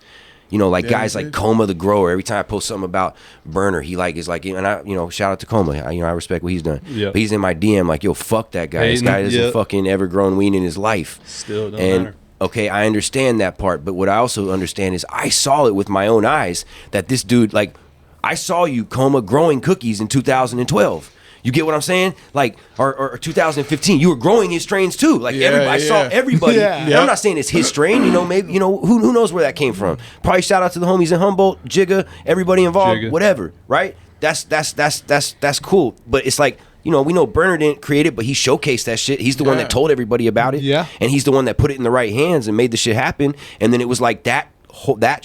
You know, like guys like Coma the Grower. Every time I post something about Burner, he like is like, and I, you know, shout out to Coma. I respect what he's done. But he's in my DM like, yo, fuck that guy. This guy hasn't fucking ever grown weed in his life. Still don't matter. Okay, I understand that part, but what I also understand is I saw it with my own eyes that this dude, like, I saw you, Coma, growing Cookies in 2012. You get what I'm saying? Like, or 2015, you were growing his strains too. Like, I saw everybody. And I'm not saying it's his strain. You know, maybe, you know, who knows where that came from? Probably shout out to the homies in Humboldt, Jigga, everybody involved, whatever. Right? That's cool. But it's like, you know, we know Burner didn't create it, but he showcased that shit. He's the one that told everybody about it. Yeah. And he's the one that put it in the right hands and made the shit happen. And then it was like that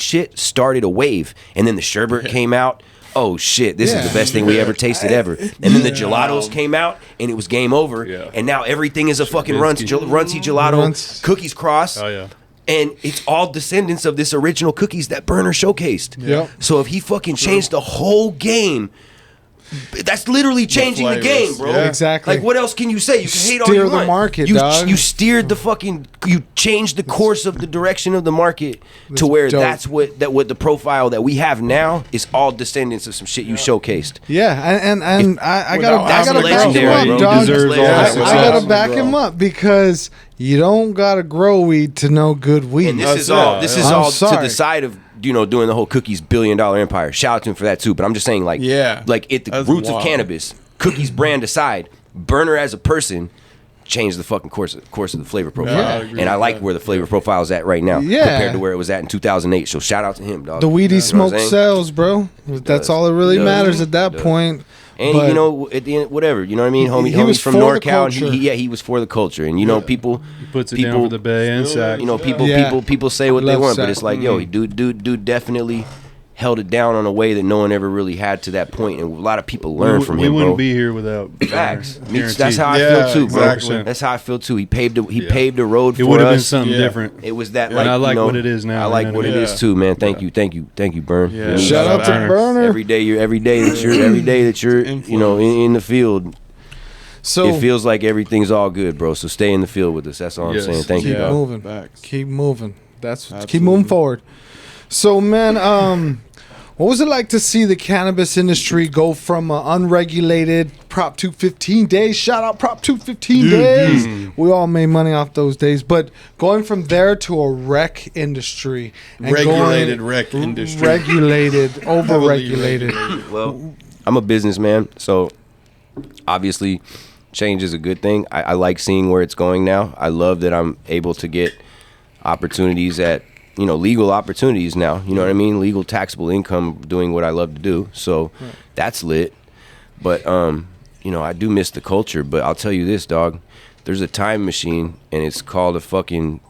shit started a wave. And then the sherbet came out. Oh shit, this is the best thing we ever tasted ever. And then the gelatos came out and it was game over. And now everything is a fucking Runtsy gelato Cookies cross. Oh yeah. And it's all descendants of this original Cookies that Burner showcased. Yep. So if he fucking changed the whole game, that's literally changing the game, bro. Yeah. Exactly. Like, what else can you say? You can hate all Steer you want. the market, dog. You steered the fucking. You changed the course of the direction of the market to where dope. that's what the profile that we have now is all descendants of some shit you showcased. Yeah, and I gotta back legendary, him bro. up, dog. Deserves all I that. gotta back him up because you don't gotta grow weed to know good weed. And this is all to the side of, you know, doing the whole Cookies $1 billion empire. Shout out to him for that too. But I'm just saying, like, like at the roots of cannabis, Cookies brand aside, Burner as a person changed the fucking course of the flavor profile. And I like where the flavor profile is at right now compared to where it was at in 2008. So shout out to him, dog. The weed he smoked sells, bro. That's all that really matters at that point. And you know, at the end, whatever, you know what I mean. He was from NorCal. He was for the culture, and you know, people He puts it down for the Bay and Sac. You know, people say what they want, but it's like, yo, dude definitely held it down on a way that no one ever really had to that point, and a lot of people learned from him. We wouldn't bro. be here without Facts. That's how I feel too, bro. Exactly. That's how I feel too. He paved the road for us. It would have been something different. It was that, and I like what it is now. I like what it is too, man. Thank you, Burn. Yeah. Shout out to Burner. Every day that you're in the field. So it feels like everything's all good, bro. So stay in the field with us. That's all I'm saying. Thank you. Keep moving. Facts. Keep moving. Keep moving forward. So, man, what was it like to see the cannabis industry go from unregulated Prop 215 days? Shout out Prop 215 days. We all made money off those days. But going from there to a rec industry. And regulated rec industry. Regulated, over-regulated. Well, I'm a businessman, so obviously change is a good thing. I like seeing where it's going now. I love that I'm able to get opportunities at legal opportunities now, you know what I mean? Legal taxable income doing what I love to do. So that's lit. But, I do miss the culture. But I'll tell you this, dog. There's a time machine, and it's called a fucking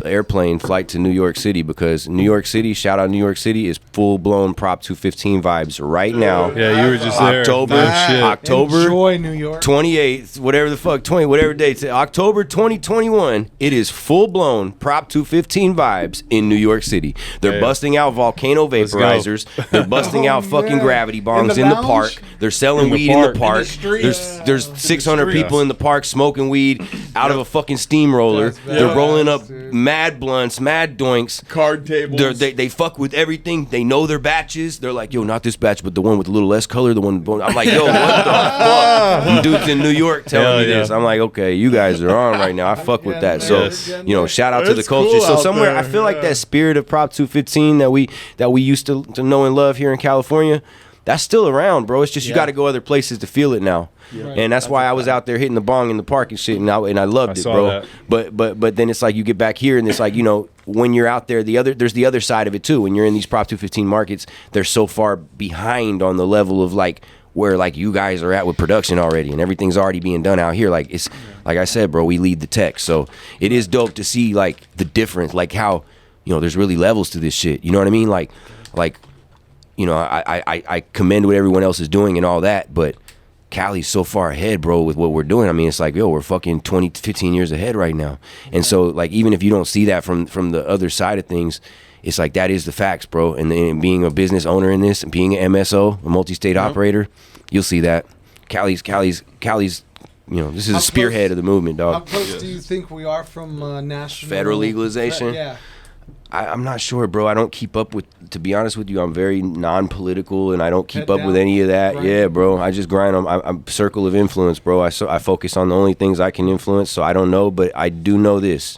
airplane flight to New York City, because New York City, shout out New York City, is full-blown Prop 215 vibes right now. Yeah, you were just there. October Enjoy New York. 28th, whatever date, October 2021, it is full-blown Prop 215 vibes in New York City. They're busting out volcano vaporizers. They're busting out fucking gravity bongs in the park. They're selling weed in the park. There's 600 people in the park smoking weed out of a fucking steamroller. They're rolling up mad blunts, mad doinks. Card tables. They fuck with everything. They know their batches. They're like, yo, not this batch, but the one with a little less color. I'm like, yo, what the fuck? Dudes in New York telling me this. I'm like, okay, you guys are on right now. I fuck with that. So, shout out to the culture. Cool, so somewhere, I feel like that spirit of Prop 215 that we used to know and love here in California, that's still around, bro. It's just you got to go other places to feel it now. Right. And that's why I was out there hitting the bong in the park and shit, and I loved it, bro. But then it's like you get back here, and it's like, when you're out there, there's the other side of it too. When you're in these Prop 215 markets, they're so far behind on the level of like where like you guys are at with production already, and everything's already being done out here. Like it's like I said, bro, we lead the tech, so it is dope to see like the difference, like how there's really levels to this shit. You know what I mean? Like I commend what everyone else is doing and all that, but Cali's so far ahead, bro, with what we're doing. I mean, it's like, we're fucking 20 to 15 years ahead right now. And so, like, even if you don't see that from the other side of things, it's like, that is the facts, bro. And then being a business owner in this, and being an MSO, a multi-state operator, you'll see that. Cali's, this is a spearhead of the movement, dog. How close do you think we are from national... Federal legalization? Yeah. I'm not sure, bro. I don't keep up with, to be honest with you, I'm very non-political, and I don't keep up with any of that. Right. Yeah, bro. I just grind on, I'm circle of influence, bro. I focus on the only things I can influence, so I don't know, but I do know this.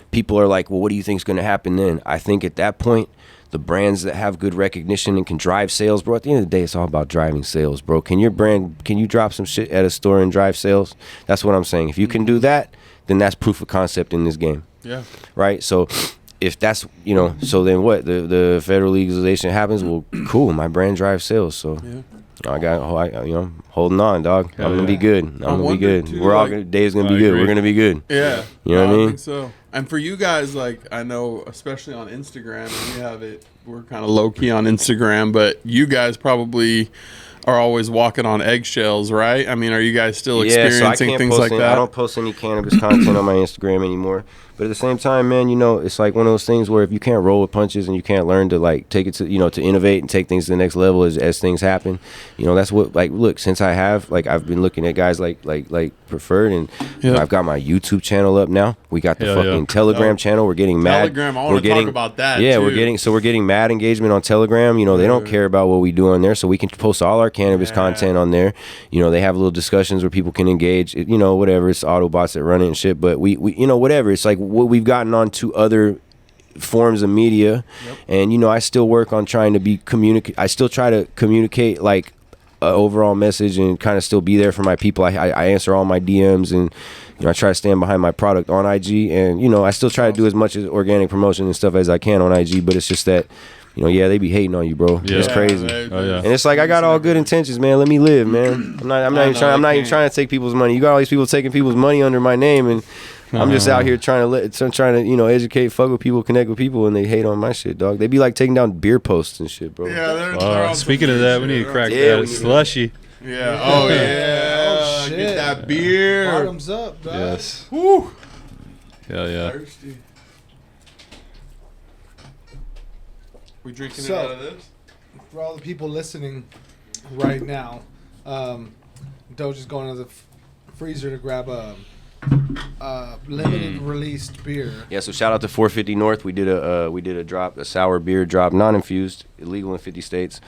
People are like, well, what do you think is going to happen then? I think at that point, the brands that have good recognition and can drive sales, bro, at the end of the day, it's all about driving sales, bro. Can you drop some shit at a store and drive sales? That's what I'm saying. If you can do that, then that's proof of concept in this game. Yeah. Right? So... if that's, so then what? The federal legalization happens, well, cool, my brand drives sales, so I'm holding on, dog. I'm going to be good. I'm going to be good. Too, we're all going to, day's going to be good. We're going to be good. Yeah. You know what I mean? I think so. And for you guys, like, I know, especially on Instagram, and we have it, we're kind of low-key on Instagram, but you guys probably are always walking on eggshells, right? I mean, are you guys still experiencing things like that? I don't post any cannabis content on my Instagram anymore. But at the same time, man, it's like one of those things where if you can't roll with punches and you can't learn to like take it to, to innovate and take things to the next level as things happen, that's what, like, look, since I've been looking at guys like Preferred, and I've got my YouTube channel up now. We got the fucking Telegram channel. We're getting mad. Telegram, I want to talk about that. Yeah, too. we're getting mad engagement on Telegram. They don't care about what we do on there, so we can post all our cannabis content on there. They have little discussions where people can engage. Whatever, it's Autobots that run it and shit. But we whatever. It's like what we've gotten onto other forms of media, and I still work on trying to I still try to communicate like an overall message and kind of still be there for my people. I answer all my DMs, and I try to stand behind my product on IG, and I still try to do as much as organic promotion and stuff as I can on IG. But it's just that they be hating on you, bro. Yeah. It's crazy. And it's like, I got all good intentions, man. Let me live, man. I'm not even trying to take people's money. You got all these people taking people's money under my name, and I'm just out here trying to educate, fuck with people, connect with people, and they hate on my shit, dog. They be like taking down beer posts and shit, bro. Yeah, they're speaking of that, we need to crack that slushy. Yeah. Oh yeah. Oh shit. Get that beer. Bottoms up, dog. Yes. Woo. Hell yeah. Thirsty. We drinking it So- out of this? For all the people listening right now, Doja's going to the freezer to grab a limited released beer. Yeah, so shout out to 450 North. We did a drop, a sour beer drop, non-infused, illegal in 50 states.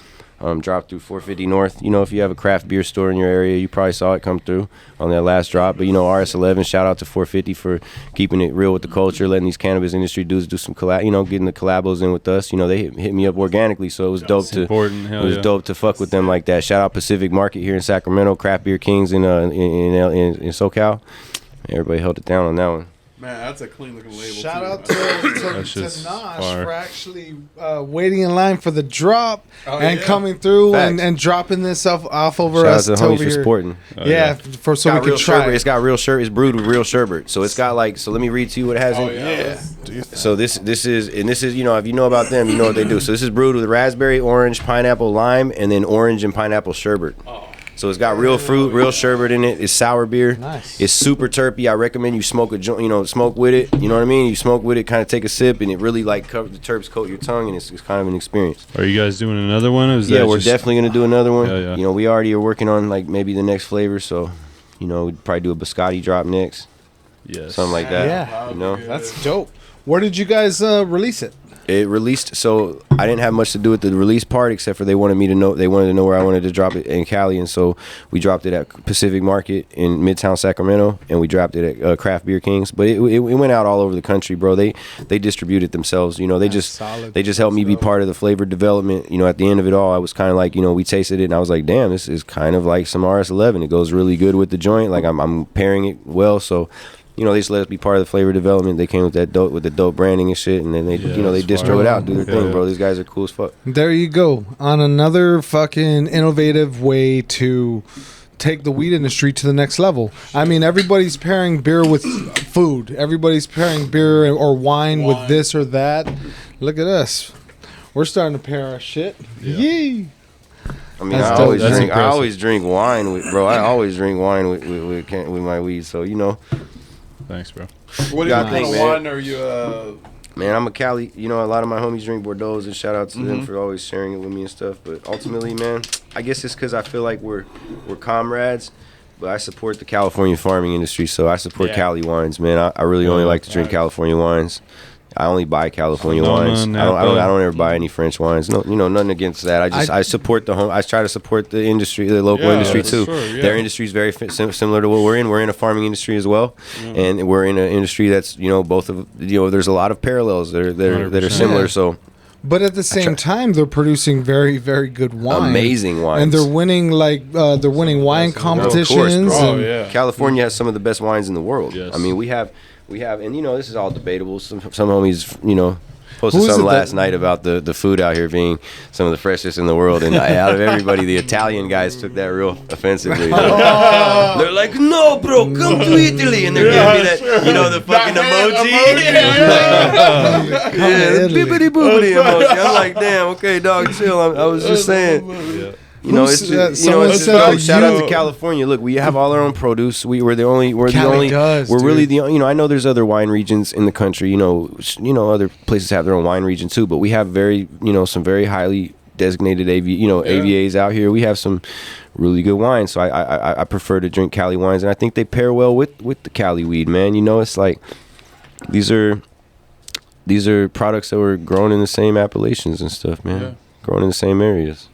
Dropped through 450 North. You know, if you have a craft beer store in your area, you probably saw it come through on that last drop. But, you know, RS11, shout out to 450 for keeping it real with the culture, letting these cannabis industry dudes do some getting the collabos in with us. You know, they hit me up organically, so it was dope dope to fuck with them like that. Shout out Pacific Market here in Sacramento, Craft Beer Kings in SoCal. Everybody held it down on that one. Man, that's a clean looking label. Shout too. out to just Nosh fire. for actually waiting in line for the drop and yeah. coming through Facts. and dropping this off over Shout out us. to the homies for supporting. Yeah, for so we Got can real try. sherbet. It's got real sherbet. It's brewed with real sherbet. So it's got like. So let me read to you what it has in. Yeah. So this is you know, if you know about them, you know what they do. So this is brewed with raspberry, orange, pineapple, lime, and then orange and pineapple sherbet. So it's got real fruit, real sherbet in it. It's sour beer. Nice. It's super terpy. I recommend you smoke smoke with it. You know what I mean? You smoke with it, kind of take a sip, and it really like the terps coat your tongue, and it's kind of an experience. Are you guys doing another one? Or is Yeah, that we're just, definitely gonna do another one. Yeah. You know, we already are working on like maybe the next flavor. So, you know, we'd probably do a biscotti drop next, Yes. something like that. Yeah. You know. That's dope. Where did you guys release it? It released, so I didn't have much to do with the release part, except for they wanted to know where I wanted to drop it in Cali, and so we dropped it at Pacific Market in Midtown Sacramento, and we dropped it at Craft Beer Kings. But it went out all over the country, bro. They distribute it themselves, you know. They just helped me be part of the flavor development. You know, at the end of it all, I was kind of like, you know, we tasted it, and I was like, damn, this is kind of like some RS11. It goes really good with the joint. Like I'm pairing it well, so. You know, they just let us be part of the flavor development. They came with the dope branding and shit, and then they distro it out, do their thing, bro. These guys are cool as fuck. There you go. On another fucking innovative way to take the weed industry to the next level. I mean, everybody's pairing beer with food. Everybody's pairing beer or wine with this or that. Look at us. We're starting to pair our shit. Yee. I mean, That's I dope. always That's drink. I impressive. always drink wine with, bro. I always drink wine with my weed. So you know, Thanks, bro. What Yeah, I kind think, of man. wine are you? man, I'm a Cali. You know, a lot of my homies drink Bordeaux's, and shout out to them for always sharing it with me and stuff. But ultimately, man, I guess it's because I feel like we're comrades. But I support the California farming industry, so I support Cali wines, man. I really only like to drink California wines. I only buy California wines. I don't ever buy any French wines. No, you know, nothing against that. I support the home. I try to support the industry, the local industry too. Sure, yeah. Their industry is very similar to what we're in. We're in a farming industry as well, and we're in an industry that's both of there's a lot of parallels that are similar. Yeah. So But at the same time, they're producing very, very good wine. amazing wines, And they're winning wine competitions. Of course, bro. and- California has some of the best wines in the world. Yes. I mean, we have, and this is all debatable. Some homies, posted Who is something it that- last night about the food out here being some of the freshest in the world, and out of everybody, the Italian guys took that real offensively. They're like, "No, bro, come to Italy," and they're giving me that, the fucking emoji. Yeah, the bibbity boobity emoji. I'm like, damn, okay, dog, chill. I was just saying. It's just, someone it's said just, that shout out you- to California. Look, we have all our own produce. We're Cali does, really dude. the, I know there's other wine regions in the country, other places have their own wine region too, but we have some very highly designated AVAs out here. We have some really good wines. So I prefer to drink Cali wines, and I think they pair well with the Cali weed, man. It's like these are products that were grown in the same appellations and stuff, man. Yeah. Grown in the same areas.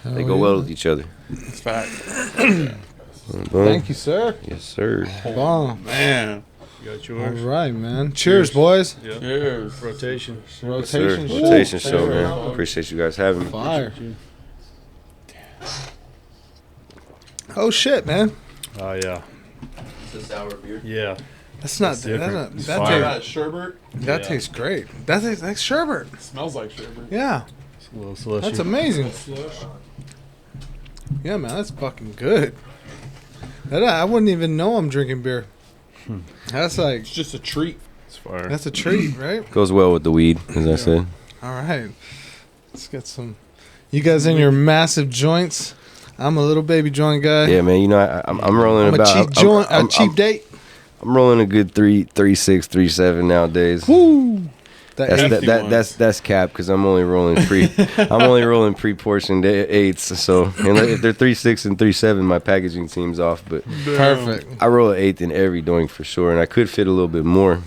They go yeah. well with each other. It's fact. Thank you, sir. Yes, sir. Bomb. Man. You got All yours? right, man. Cheers, boys. Yeah. Cheers. Rotation. Rotation show. Rotation show, Thank you. man. Appreciate you guys having me. Fire. Oh shit, man. Oh, yeah. It's a sour beer. Yeah. That's not It's different. that. It's That, fire. tastes, sherbet. that Yeah. tastes great. That tastes like sherbet. Smells like sherbet. Yeah, It's a little slushy. that's amazing. Slush. Yeah, man, that's fucking good. I wouldn't even know I'm drinking beer. That's like It's just a treat. It's fire. that's a treat, right? Goes well with the weed, as I said. All right, let's get some. You guys in your massive joints? I'm a little baby joint guy. Yeah, man. You know, I'm rolling I'm about a cheap joint, a cheap date. I'm rolling a good 3.6, 3.7 nowadays. Woo! That's cap because I'm only rolling pre-portioned eighths. So if they're 3.6 and 3.7, my packaging seems off. But Perfect. I roll an eighth in every doink for sure, and I could fit a little bit more.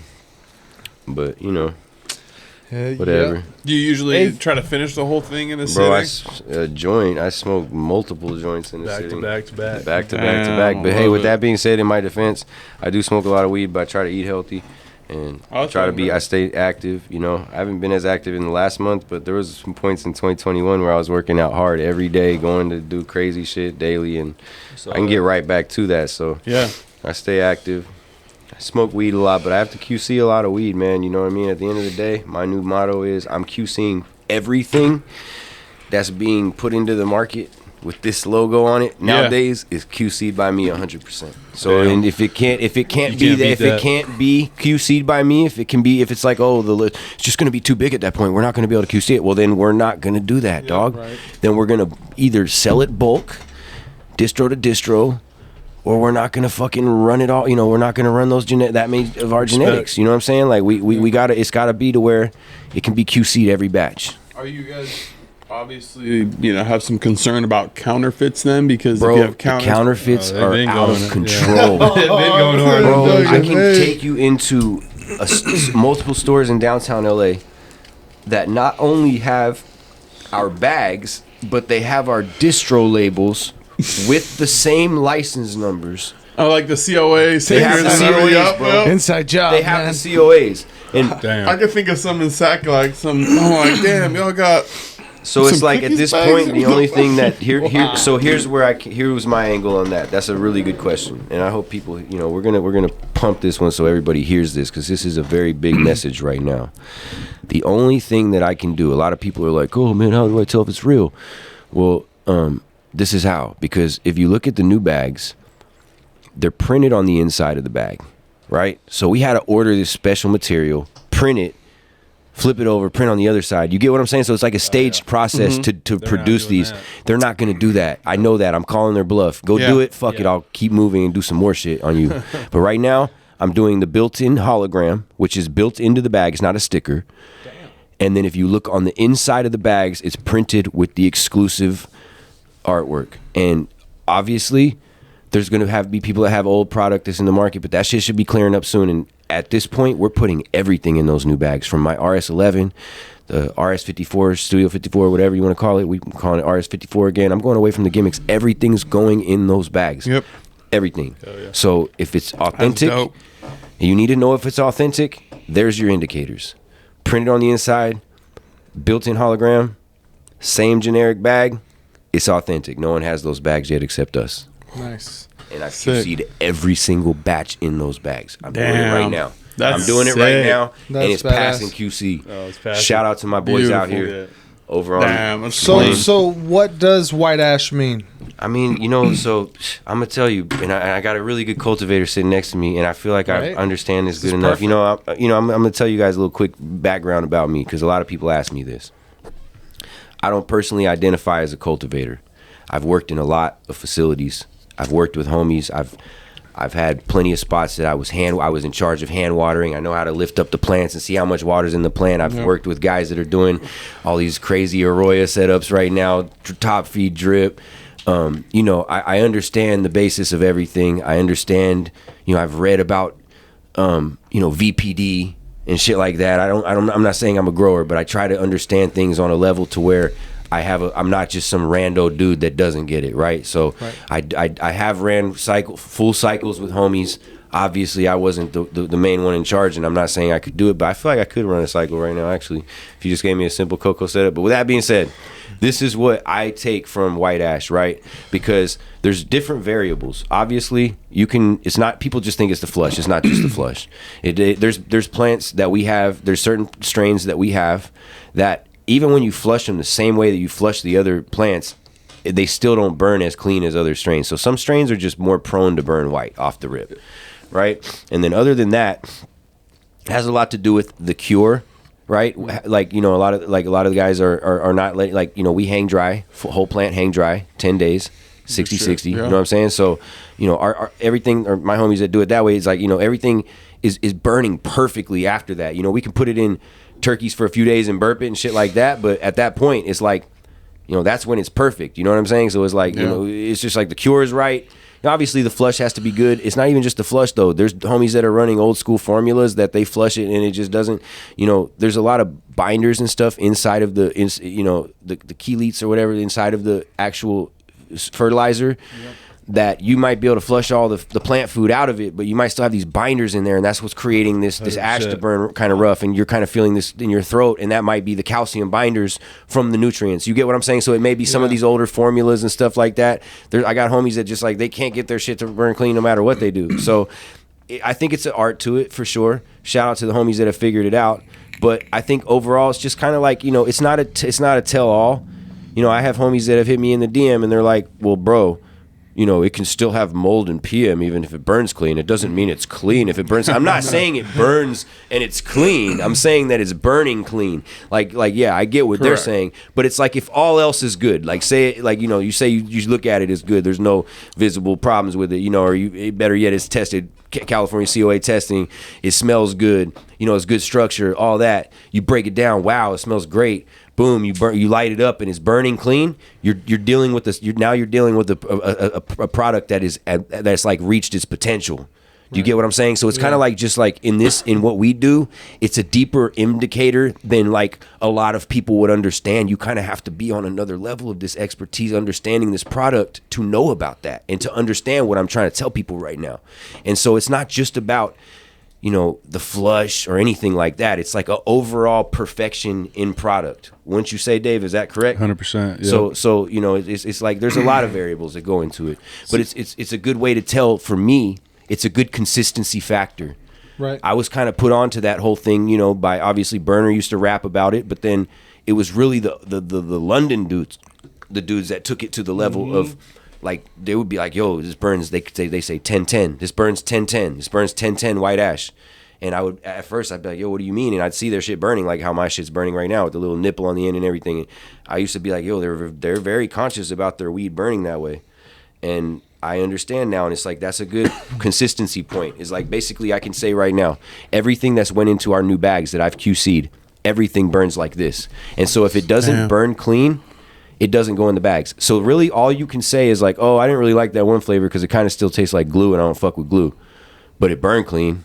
But whatever. Yeah. Do you usually try to finish the whole thing in a sitting? I smoke multiple joints in a sitting. Back to back. Back to back. But hey, with that being said, in my defense, I do smoke a lot of weed, but I try to eat healthy. And I stay active. You know, I haven't been as active in the last month, but there was some points in 2021 where I was working out hard every day, going to do crazy shit daily, and I can get right back to that. So yeah, I stay active. I smoke weed a lot, but I have to QC a lot of weed, man. You know what I mean? At the end of the day, my new motto is I'm QCing everything that's being put into the market with this logo on it nowadays is QC'd by me 100%. So and if it can't be QC'd by me, if it's like, it's just gonna be too big at that point, we're not gonna be able to QC it. Well, then we're not gonna do that, dog. Right. Then we're gonna either sell it bulk, distro to distro, or we're not gonna fucking run it all. You know, we're not gonna run those that many of our genetics. You know what I'm saying? Like we gotta, it's gotta be to where it can be QC'd every batch. Are you guys obviously, have some concern about counterfeits then? Because if you have counterfeits are out of control. Bro, I can take you into multiple stores in downtown LA that not only have our bags, but they have our distro labels with the same license numbers. Oh, like the COA. They have the COAs, bro. Inside job. They have the COAs. And damn. I could think of some in Sac, like some. I'm like, damn, y'all got. So it's like at this point, the only thing that here's my angle on that. That's a really good question, and I hope people, we're gonna pump this one so everybody hears this, because this is a very big message right now. The only thing that I can do, a lot of people are like, oh man, how do I tell if it's real? Well, this is how, because if you look at the new bags, they're printed on the inside of the bag, right? So we had to order this special material, print it, flip it over, print on the other side. You get what I'm saying? So it's like a staged process to produce these. That. They're not going to do that. I know that. I'm calling their bluff. Go do it. Fuck it. I'll keep moving and do some more shit on you. But right now, I'm doing the built-in hologram, which is built into the bag. It's not a sticker. Damn. And then if you look on the inside of the bags, it's printed with the exclusive artwork. And obviously, there's going to be people that have old product that's in the market, but that shit should be clearing up soon. And at this point, we're putting everything in those new bags, from my RS11, the RS54, Studio 54, whatever you want to call it. We're calling it RS54 again. I'm going away from the gimmicks. Everything's going in those bags. Yep. Everything. Yeah. So if it's authentic, and you need to know if it's authentic, there's your indicators. Printed on the inside, built-in hologram, same generic bag, it's authentic. No one has those bags yet except us. Nice. And I've QC'd every single batch in those bags. I'm doing it right now. That's I'm doing it right now, That's and it's badass. passing QC. Oh, it's passing. Shout out to my boys out here over on. So what does white ash mean? I mean, so I'm gonna tell you, and I got a really good cultivator sitting next to me, and I feel like I understand this good enough. Perfect. I'm gonna tell you guys a little quick background about me, because a lot of people ask me this. I don't personally identify as a cultivator. I've worked in a lot of facilities. I've worked with homies. I've had plenty of spots that I was in charge of hand watering. I know how to lift up the plants and see how much water's in the plant. I've worked with guys that are doing all these crazy Arroyo setups right now, top feed drip. I understand the basis of everything. I understand. I've read about VPD and shit like that. I'm not saying I'm a grower, but I try to understand things on a level to where I'm not just some rando dude that doesn't get it, right? So I have ran full cycles with homies. Obviously, I wasn't the main one in charge, and I'm not saying I could do it, but I feel like I could run a cycle right now, actually, if you just gave me a simple cocoa setup. But with that being said, this is what I take from white ash, right? Because there's different variables. Obviously, it's not, people just think it's the flush. It's not just the flush. There's plants that we have, there's certain strains that we have that even when you flush them the same way that you flush the other plants, they still don't burn as clean as other strains. So some strains are just more prone to burn white off the rip. right? And then other than that, it has a lot to do with the cure, right? Like, a lot of the guys are not like, we hang dry, whole plant hang dry, 10 days, 60, you know what I'm saying? So, our everything, or my homies that do it that way, is like, everything is burning perfectly after that. We can put it in turkeys for a few days and burp it and shit like that, but at that point, it's like, that's when it's perfect. You know what I'm saying? So it's like, it's just like the cure is right. Obviously, the flush has to be good. It's not even just the flush, though. There's homies that are running old school formulas that they flush it and it just doesn't, there's a lot of binders and stuff inside of the chelates or whatever, inside of the actual fertilizer. Yep. That you might be able to flush all the plant food out of it, but you might still have these binders in there, and that's what's creating this ash to burn kind of rough, and you're kind of feeling this in your throat, and that might be the calcium binders from the nutrients. You get what I'm saying? So it may be some of these older formulas and stuff like that. I got homies that just like, they can't get their shit to burn clean no matter what they do. So I think it's an art to it for sure. Shout out to the homies that have figured it out. But I think overall it's just kind of like, it's not a tell all. I have homies that have hit me in the DM and they're like, well, bro, it can still have mold and PM even if it burns clean. It doesn't mean it's clean if it burns. I'm not saying it burns and it's clean. I'm saying that it's burning clean. Like yeah, I get what they're saying, but it's like if all else is good, like say it, like you say you look at it as good. There's no visible problems with it, or better yet, it's tested. California COA testing. It smells good. It's good structure. All that. You break it down. Wow, it smells great. Boom, you light it up and it's burning clean. You're dealing with this. You're dealing with a product that's like reached its potential. Do you get what I'm saying? So it's kind of like just like in what we do, it's a deeper indicator than like a lot of people would understand. You kind of have to be on another level of this expertise, understanding this product to know about that and to understand what I'm trying to tell people right now. And so it's not just about the flush or anything like that. It's like an overall perfection in product. Wouldn't you say, Dave? Is that correct? 100%. Yep. So it's like there's a lot of variables that go into it, but it's a good way to tell. For me, it's a good consistency factor. Right. I was kind of put onto that whole thing, by obviously Burner used to rap about it, but then it was really the London dudes, the dudes that took it to the level of. Like they would be like, yo, this burns. They say 10-10. This burns 10-10. This burns 10-10 white ash. And at first I'd be like, yo, what do you mean? And I'd see their shit burning like how my shit's burning right now with the little nipple on the end and everything. And I used to be like, yo, they're very conscious about their weed burning that way. And I understand now, and it's like that's a good consistency point. Is like basically I can say right now, everything that's went into our new bags that I've QC'd, everything burns like this. And so if it doesn't burn clean, it doesn't go in the bags. So really all you can say is like, oh, I didn't really like that one flavor because it kind of still tastes like glue and I don't fuck with glue. But it burned clean.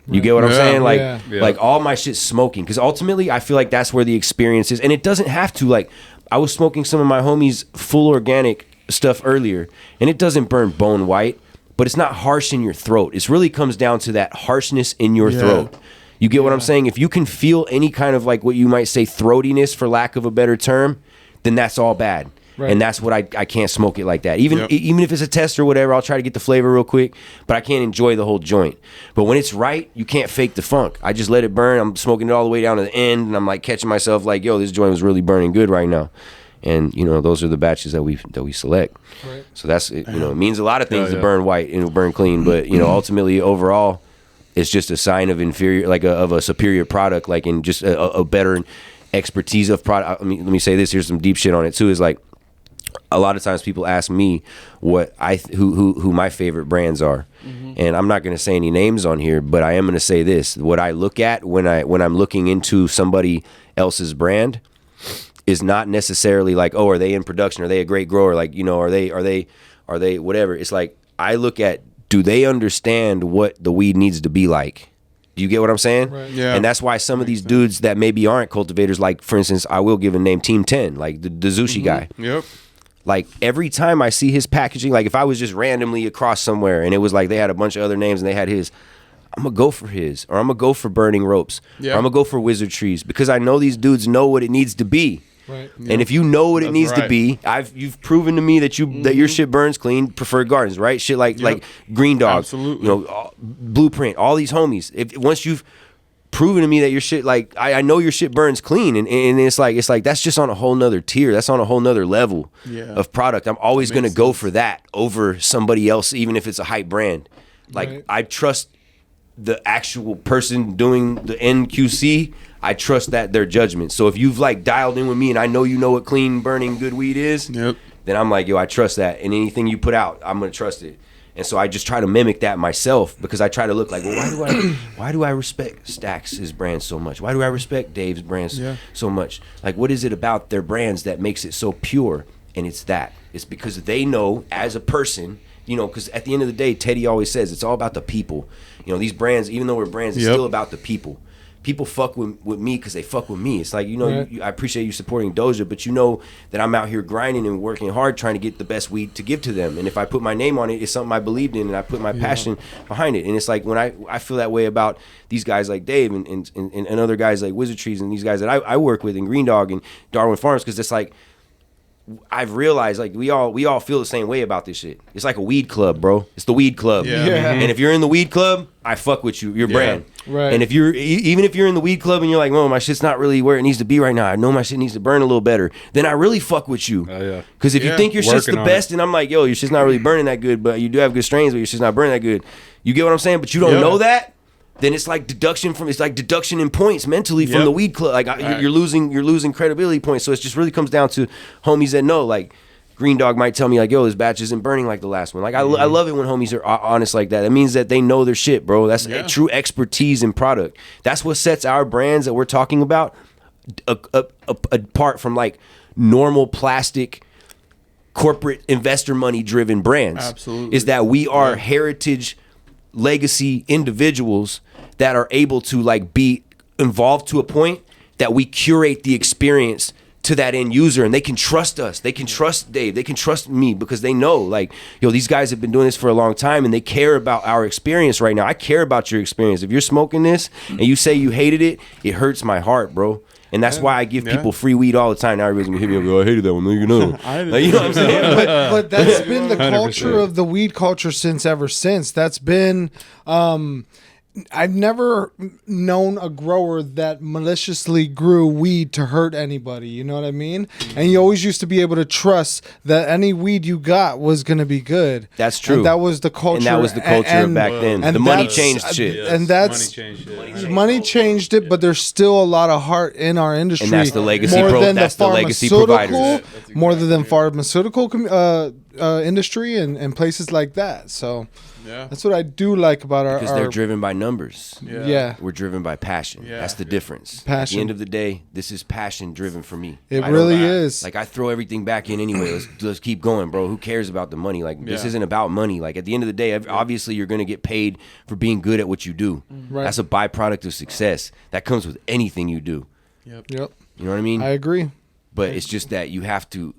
You get what I'm saying? Like all my shit's smoking. Because ultimately I feel like that's where the experience is. And it doesn't have to. Like I was smoking some of my homies' full organic stuff earlier and it doesn't burn bone white, but it's not harsh in your throat. It really comes down to that harshness in your throat. You get what I'm saying? If you can feel any kind of like what you might say throatiness for lack of a better term, then that's all bad. Right. And that's what I can't smoke it like that. Even if it's a test or whatever, I'll try to get the flavor real quick, but I can't enjoy the whole joint. But when it's right, you can't fake the funk. I just let it burn. I'm smoking it all the way down to the end, and I'm like catching myself like, yo, this joint was really burning good right now. And those are the batches that we select. Right. So that's it means a lot of things to burn white and burn clean, but ultimately overall, it's just a sign of inferior, like of a superior product, like in just a better expertise of product. Let me say this. Here's some deep shit on it too. Is like a lot of times people ask me what who my favorite brands are, and I'm not going to say any names on here, but I am going to say this: what I look at when I'm looking into somebody else's brand is not necessarily like, oh, are they in production? Are they a great grower? Like are they whatever? It's like I look at, do they understand what the weed needs to be like? Do you get what I'm saying? Right. Yeah. And that's why some of these dudes that maybe aren't cultivators, like for instance, I will give a name, Team 10, like the Zushi guy. Yep. Like every time I see his packaging, like if I was just randomly across somewhere and it was like they had a bunch of other names and they had his, I'm gonna go for his, or I'm gonna go for Burning Ropes, or I'm gonna go for Wizard Trees, because I know these dudes know what it needs to be. Right. Yep. And if you know what it needs to be, you've proven to me that that your shit burns clean. Preferred Gardens, right? Shit like Green Dog, absolutely. Blueprint, all these homies. If once you've proven to me that your shit, like I know your shit burns clean, and it's like that's just on a whole nother tier. That's on a whole nother level of product. I'm always gonna go for that over somebody else, even if it's a hype brand. Like I trust the actual person doing the NQC. I trust that their judgment. So if you've like dialed in with me and I know you know what clean, burning, good weed is, then I'm like, yo, I trust that. And anything you put out, I'm gonna trust it. And so I just try to mimic that myself because I try to look like, well, why do I respect Stax' brand so much? Why do I respect Dave's brands so much? Like, what is it about their brands that makes it so pure? And it's that. It's because they know as a person, you know, because at the end of the day, Teddy always says it's all about the people. You know, these brands, even though we're brands, it's still about the people. People fuck with me because they fuck with me. It's like, you know, I appreciate you supporting Doja, but you know that I'm out here grinding and working hard trying to get the best weed to give to them. And if I put my name on it, it's something I believed in and I put my passion behind it. And it's like when I feel that way about these guys like Dave and other guys like Wizard Trees and these guys that I work with in Green Dog and Darwin Farms, because it's like, I've realized like we all feel the same way about this shit. It's like a weed club, bro. It's the weed club. And if you're in the weed club, I fuck with you, your brand. Right. And if you're even if you're in the weed club and you're like, oh, my shit's not really where it needs to be right now. I know my shit needs to burn a little better. Then I really fuck with you. Because if you think your shit's the best, and I'm like, yo, your shit's not really burning that good, but you do have good strains, but your shit's not burning that good. You get what I'm saying? But you don't know that. Then it's like deduction in points mentally from the weed club. Like you're losing credibility points. So it just really comes down to homies that know. Like Green Dog might tell me like, yo, this batch isn't burning like the last one. Like I love it when homies are honest like that. It means that they know their shit, bro. That's true expertise in product. That's what sets our brands that we're talking about apart from like normal plastic corporate investor money driven brands. Absolutely. Is that we are heritage legacy individuals that are able to like be involved to a point that we curate the experience to that end user, and they can trust us. They can trust Dave. They can trust me because they know like, yo, these guys have been doing this for a long time and they care about our experience right now. I care about your experience. If you're smoking this and you say you hated it, it hurts my heart, bro. And that's why I give people free weed all the time. Now everybody's gonna hit me up, go, I hated that one. No, you know. Like, you know what I'm saying? But that's been the culture of the weed culture ever since. That's been I've never known a grower that maliciously grew weed to hurt anybody. You know what I mean? And you always used to be able to trust that any weed you got was going to be good. That's true. And that was the culture. And that was the culture back then. And the money changed shit. And that's money changed it, but there's still a lot of heart in our industry. And that's the legacy. That's the legacy providers. More than pharmaceutical industry and places like that. So. Yeah, that's what I do like about our. Because they're driven by numbers. Yeah, we're driven by passion. Yeah. That's the difference. Passion. At the end of the day, this is passion driven for me. It really is. Like I throw everything back in anyway. Let's keep going, bro. Who cares about the money? Like this isn't about money. Like at the end of the day, obviously you're gonna get paid for being good at what you do. Right. That's a byproduct of success. That comes with anything you do. Yep. You know what I mean? I agree. But it's just that you have to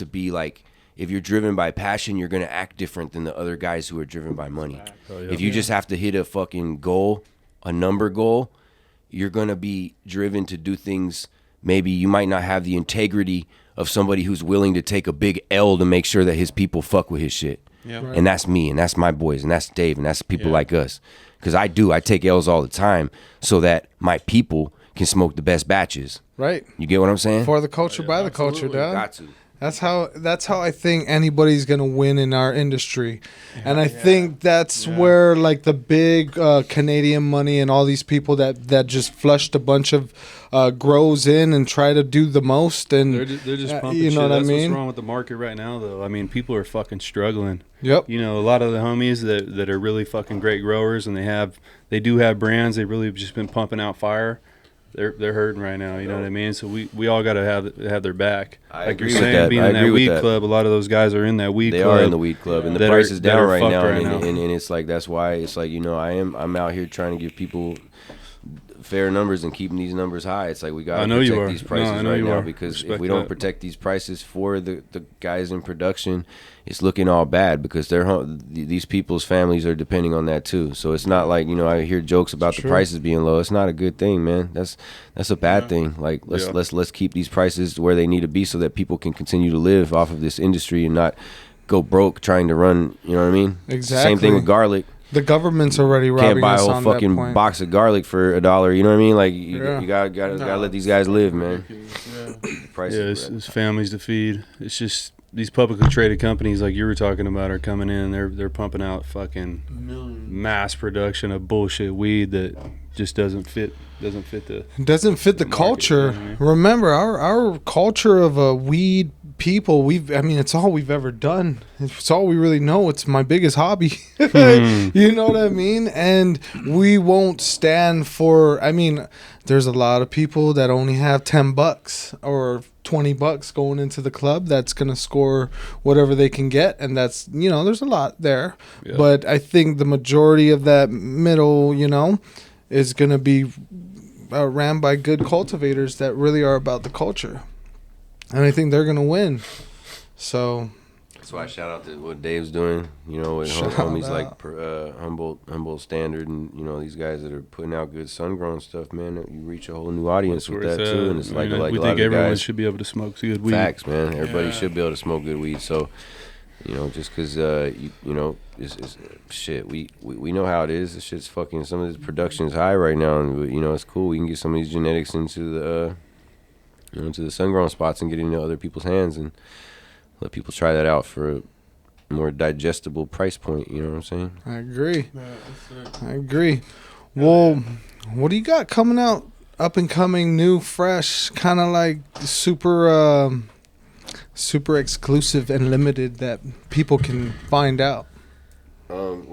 be like. If you're driven by passion, you're going to act different than the other guys who are driven by money. If you just have to hit a fucking goal, a number goal, you're going to be driven to do things. Maybe you might not have the integrity of somebody who's willing to take a big L to make sure that his people fuck with his shit. Yeah. Right. And that's me, and that's my boys, and that's Dave, and that's people like us. Because I take L's all the time so that my people can smoke the best batches. Right. You get what I'm saying? For the culture, by the culture, dog. Got to. That's how I think anybody's gonna win in our industry, and I think that's where like the big Canadian money and all these people that just flushed a bunch of grows in and try to do the most, and they're just pumping shit. That's what's wrong with the market right now, though. I mean, people are fucking struggling. Yep. You know, a lot of the homies that are really fucking great growers and they do have brands. They've really just been pumping out fire. They're hurting right now, you know what I mean? So we all got to have their back. I agree with that. Being in that weed club, a lot of those guys are in that weed club. They are in the weed club, and the price is down right now, and it's like that's why it's like, you know, I'm out here trying to give people fair numbers and keeping these numbers high. It's like we got to protect these prices right now, because if we don't protect these prices for the guys in production, it's looking all bad, because these people's families are depending on that too. So it's not like, you know, I hear jokes about the prices being low. It's not a good thing, man. That's a bad thing. Like let's keep these prices where they need to be so that people can continue to live off of this industry and not go broke trying to run, you know what I mean? Exactly. Same thing with garlic. The government's already robbing us on that point. Can't buy a whole fucking box of garlic for $1. You know what I mean? Like you gotta let these guys live, man. It's families to feed. It's just these publicly traded companies like you were talking about are coming in. They're pumping out fucking mass production of bullshit weed that just doesn't fit the culture. You know what I mean? Remember, our culture of weed people, it's all we've ever done. It's all we really know. It's my biggest hobby. You know what I mean? And we won't stand for, there's a lot of people that only have $10 or $20 going into the club that's going to score whatever they can get. And that's, there's a lot there. Yeah. But I think the majority of that middle, is going to be ran by good cultivators that really are about the culture. And I think they're going to win. So that's why I shout out to what Dave's doing, with homies like Humboldt Standard and, these guys that are putting out good sun-grown stuff, man. You reach a whole new audience with that, too. And it's we think everyone should be able to smoke good weed. Facts, man. Everybody should be able to smoke good weed. So, just because, it's shit, we know how it is. This shit's fucking, some of this production is high right now. And, it's cool. We can get some of these genetics into the, to the sun-grown spots and get into other people's hands and let people try that out for a more digestible price point. You know what I'm saying? I agree. I agree. Well, what do you got coming out, up and coming, new, fresh, kind of like super exclusive and limited that people can find out? I'm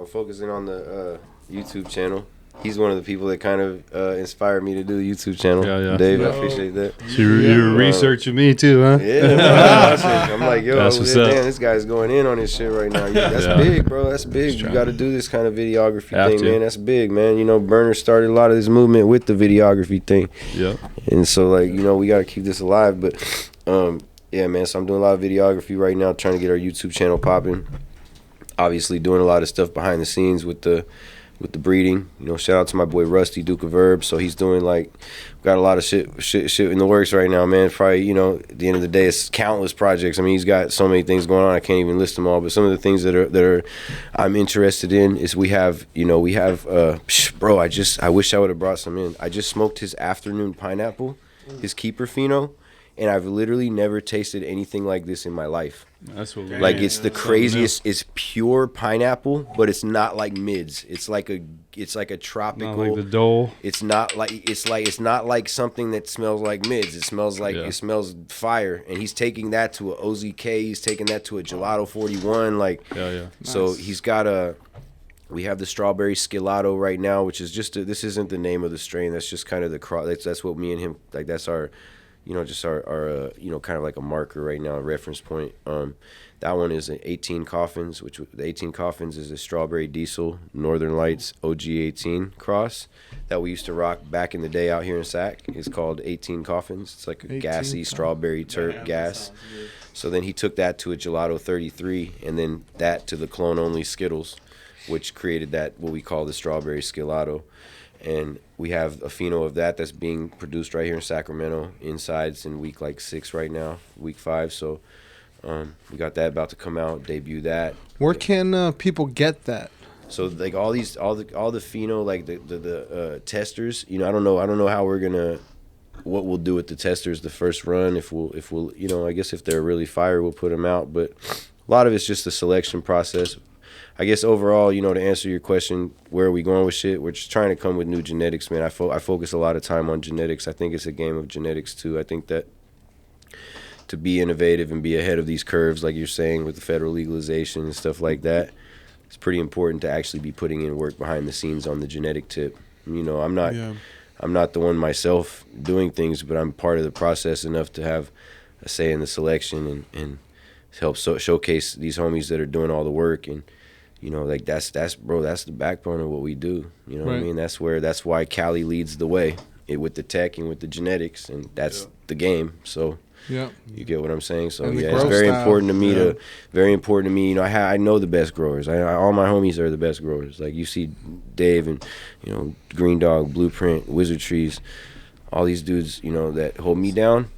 focusing on the YouTube channel. He's one of the people that kind of inspired me to do the YouTube channel. Yeah. Dave, I appreciate that. So you're researching me too, huh? Yeah. I'm like, damn, this guy's going in on this shit right now. That's big, bro. That's big. You got to do this kind of videography thing, man. That's big, man. Burner started a lot of this movement with the videography thing. Yeah. And so, we got to keep this alive. But, yeah, man. So I'm doing a lot of videography right now, trying to get our YouTube channel popping. Obviously, doing a lot of stuff behind the scenes with the breeding. Shout out to my boy Rusty, Duke of Herbs. So he's doing got a lot of shit in the works right now, man. Probably, at the end of the day, it's countless projects. He's got so many things going on. I can't even list them all. But some of the things that are I'm interested in is we have, bro, I wish I would have brought some in. I just smoked his afternoon pineapple, his keeper pheno. And I've literally never tasted anything like this in my life. That's what it's the craziest. It's pure pineapple, but it's not like mids. It's like a tropical. Not like the dole. It's not like something that smells like mids. It smells like it smells fire. And he's taking that to a OZK. He's taking that to a Gelato 41. So nice. He's got we have the strawberry Skilato right now, which is this isn't the name of the strain. That's just kind of that's what me and him that's our. Just our kind of like a marker right now, a reference point. That one is an 18 Coffins, which the 18 Coffins is a strawberry diesel Northern Lights OG 18 cross that we used to rock back in the day out here in Sac. It's called 18 Coffins. It's like a gassy strawberry terp gas. So then he took that to a Gelato 33 and then that to the clone only Skittles, which created that what we call the strawberry Skilato. And we have a pheno of that's being produced right here in Sacramento. Inside's in week 6 right now, week 5. So we got that about to come out, debut that. Where can people get that? So all the pheno, the testers. I don't know how we're gonna, what we'll do with the testers the first run. If we'll I guess if they're really fire, we'll put them out. But a lot of it's just the selection process. I guess overall, to answer your question, where are we going with shit? We're just trying to come with new genetics, man. I focus a lot of time on genetics. I think it's a game of genetics, too. I think that to be innovative and be ahead of these curves, like you're saying, with the federal legalization and stuff like that, it's pretty important to actually be putting in work behind the scenes on the genetic tip. I'm not the one myself doing things, but I'm part of the process enough to have a say in the selection and help showcase these homies that are doing all the work. And that's the backbone of what we do. What I mean? That's why Cali leads the way with the tech and with the genetics, and that's the game. So you get what I'm saying. So it's very important to me. I know the best growers. All my homies are the best growers. Like you see Dave and Green Dog, Blueprint, Wizard Trees, all these dudes that hold me down.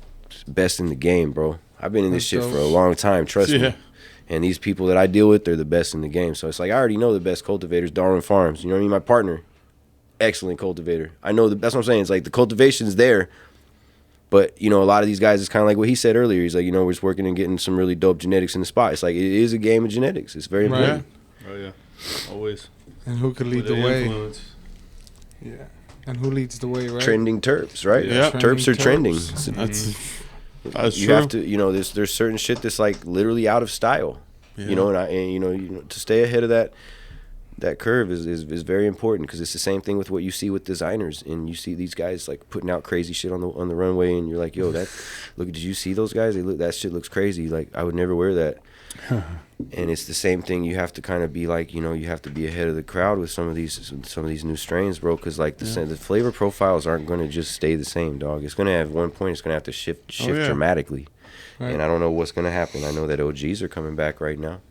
Best in the game, bro. I've been in this shit for a long time. Trust me. And these people that I deal with, they're the best in the game. So it's I already know the best cultivators, Darwin Farms. You know what I mean? My partner, excellent cultivator. I know that's what I'm saying. It's the cultivation's there. But, you know, a lot of these guys, it's kind of like what he said earlier. He's like, you know, we're just working and getting some really dope genetics in the spot. It's like, it is a game of genetics. It's very important. Oh, yeah. Always. And who could lead the way? Influence. Yeah. And who leads the way, right? Trending terps, right? Yeah. Terps are trending. That's you true. have to, you know, there's certain shit that's like literally out of style. You know, and you know, to stay ahead of that curve is very important, because it's the same thing with what you see with designers, and you see these guys like putting out crazy shit on the runway, and you're like, yo, did you see those guys? That shit looks crazy. Like, I would never wear that. And it's the same thing. You have to kind of be like, you know, you have to be ahead of the crowd with some of these new strains, bro, because like the flavor profiles aren't going to just stay the same, dog. It's going to have one point. It's going to have to shift dramatically. Right. And I don't know what's going to happen. I know that OGs are coming back right now.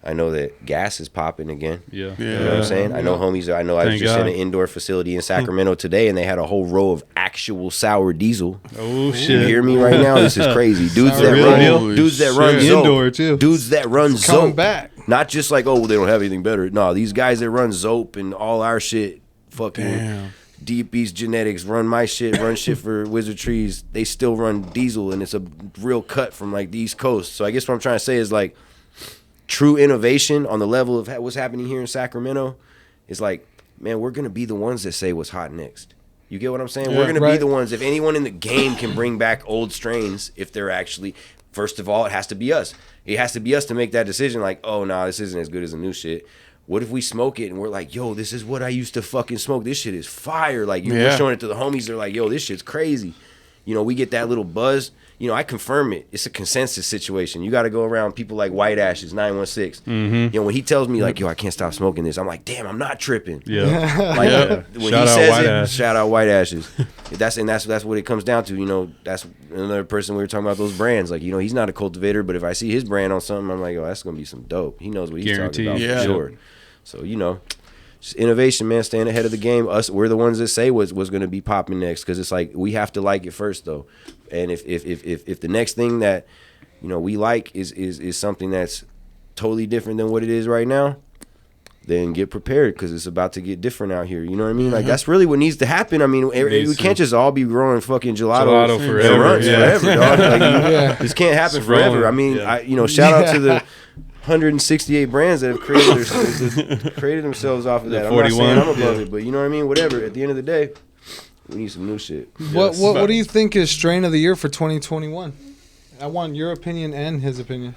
I know that gas is popping again. Yeah. You know what I'm saying? I know homies. I know I was just in an indoor facility in Sacramento today, and they had a whole row of actual sour diesel. Oh, shit. You hear me right now? This is crazy. Dudes that run Zope. Indoor, too. Dudes that run It's coming Zope. back. Not just like, oh, they don't have anything better. No, these guys that run Zope and all our shit, fucking Deep East Genetics, run my shit, run shit for Wizard Trees. They still run diesel, and it's a real cut from like the East Coast. So I guess what I'm trying to say is like, true innovation on the level of what's happening here in Sacramento is like, man, we're going to be the ones that say what's hot next. You get what I'm saying? We're going to be the ones. If anyone in the game can bring back old strains, if they're actually, first of all, it has to be us. It has to be us to make that decision like, oh, nah, this isn't as good as the new shit. What if we smoke it and we're like, yo, this is what I used to fucking smoke. This shit is fire. Like, you're showing it to the homies. They're like, yo, this shit's crazy. You know, we get that little buzz. You know, I confirm it. It's a consensus situation. You got to go around people like White Ashes, 916. Mm-hmm. You know, when he tells me, like, yo, I can't stop smoking this, I'm like, damn, I'm not tripping. Yeah. Like, when he says it, shout out White Ashes. That's what it comes down to. You know, that's another person we were talking about, those brands. Like, you know, he's not a cultivator, but if I see his brand on something, I'm like, oh, that's going to be some dope. He knows what he's talking about for sure. So, you know, just innovation, man, staying ahead of the game. We're the ones that say what's going to be popping next, because it's like we have to like it first, though. And if the next thing that, you know, we like is something that's totally different than what it is right now, then get prepared, because it's about to get different out here. You know what I mean? Like, that's really what needs to happen. I mean, we can't just all be growing fucking gelato forever. Forever, dog. Like, this can't happen forever. I mean, shout out to the 168 brands that have created themselves off of that. I'm not saying I'm above it, but you know what I mean? Whatever. At the end of the day, we need some new shit. What do you think is strain of the year for 2021? I want your opinion and his opinion.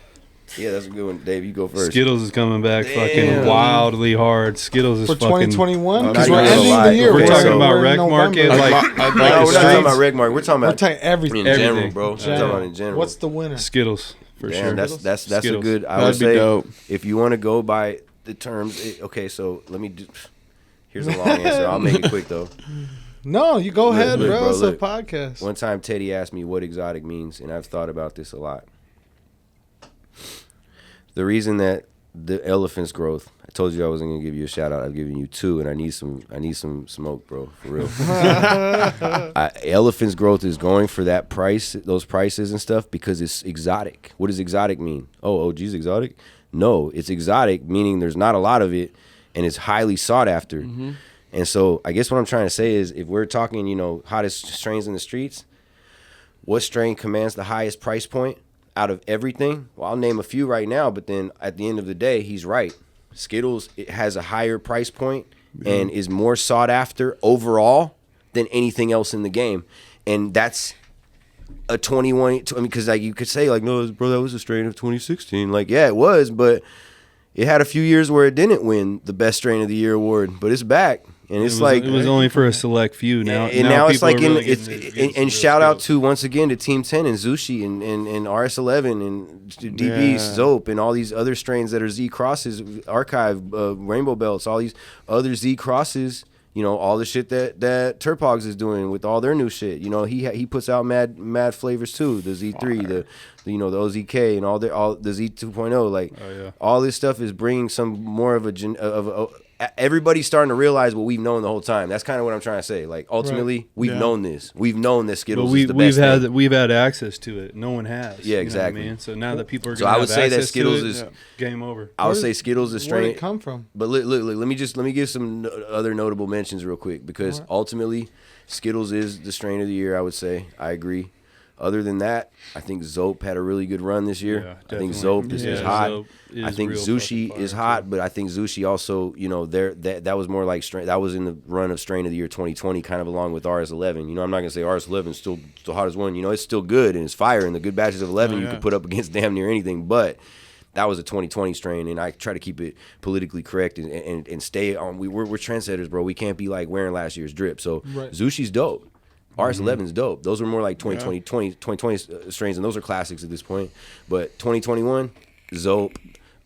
Yeah, that's a good one. Dave, you go first. Skittles is coming back fucking wildly hard. Skittles is for fucking 2021, because we're ending the year. We're talking about rec market. No, we're not talking about rec market. We're talking about everything in general, bro. We're talking about in general. What's the winner? Skittles. For sure. That's a good. I would say dope. If you want to go by the terms. Okay, so let me do. Here's a long answer. I'll make it quick though. No, you go ahead, bro. It's a podcast. One time, Teddy asked me what exotic means, and I've thought about this a lot. The reason that the elephant's growth. I told you I wasn't gonna give you a shout out. I've given you two, and I need some smoke, bro, for real. Elephant's growth is going for that price, those prices and stuff, because it's exotic. What does exotic mean? Oh, OG's exotic? No, it's exotic meaning there's not a lot of it, and it's highly sought after. Mm-hmm. And so I guess what I'm trying to say is, if we're talking, you know, hottest strains in the streets, what strain commands the highest price point out of everything? Well, I'll name a few right now, but then at the end of the day, he's right. Skittles, it has a higher price point and is more sought after overall than anything else in the game. And that's a 21, I mean, because like you could say, like, no, bro, that was a strain of 2016. Like, yeah, it was, but it had a few years where it didn't win the best strain of the year award, but it's back. And it's it was only for a select few. Now it's like and shout out to, once again, to Team 10 and Zushi and RS11 and DB Zope and all these other strains that are Z crosses, Archive, Rainbow Belts, all these other Z crosses. You know, all the shit that Turpogs is doing with all their new shit. You know, he puts out mad flavors too. The Z3, the OZK, and all the Z2.0. Like, all this stuff is bringing some more of a everybody's starting to realize what we've known the whole time. That's kind of what I'm trying to say. Like, ultimately, we've known this. We've known that Skittles is the best. We've had access to it. No one has. Yeah, exactly. You know what I mean? So now that people are going to have access to it, game over. I would say Skittles is strain. Where did it come from? But look, let me give some other notable mentions real quick, because ultimately, Skittles is the strain of the year, I would say. I agree. Other than that, I think Zope had a really good run this year. Yeah, I think Zope is hot. Zope is I think real Zushi fucking is fire, hot, too. but I think Zushi also, that was more like strain. That was in the run of strain of the year 2020, kind of along with RS11. I'm not gonna say RS11 is still hot as one. It's still good and it's fire. And the good batches of 11 you could put up against damn near anything, but. That was a 2020 strain, and I try to keep it politically correct and stay on. We're trendsetters, bro. We can't be like wearing last year's drip. So Zushi's dope. RS11's dope. Those were more like 2020 strains, and those are classics at this point. But 2021, Zope,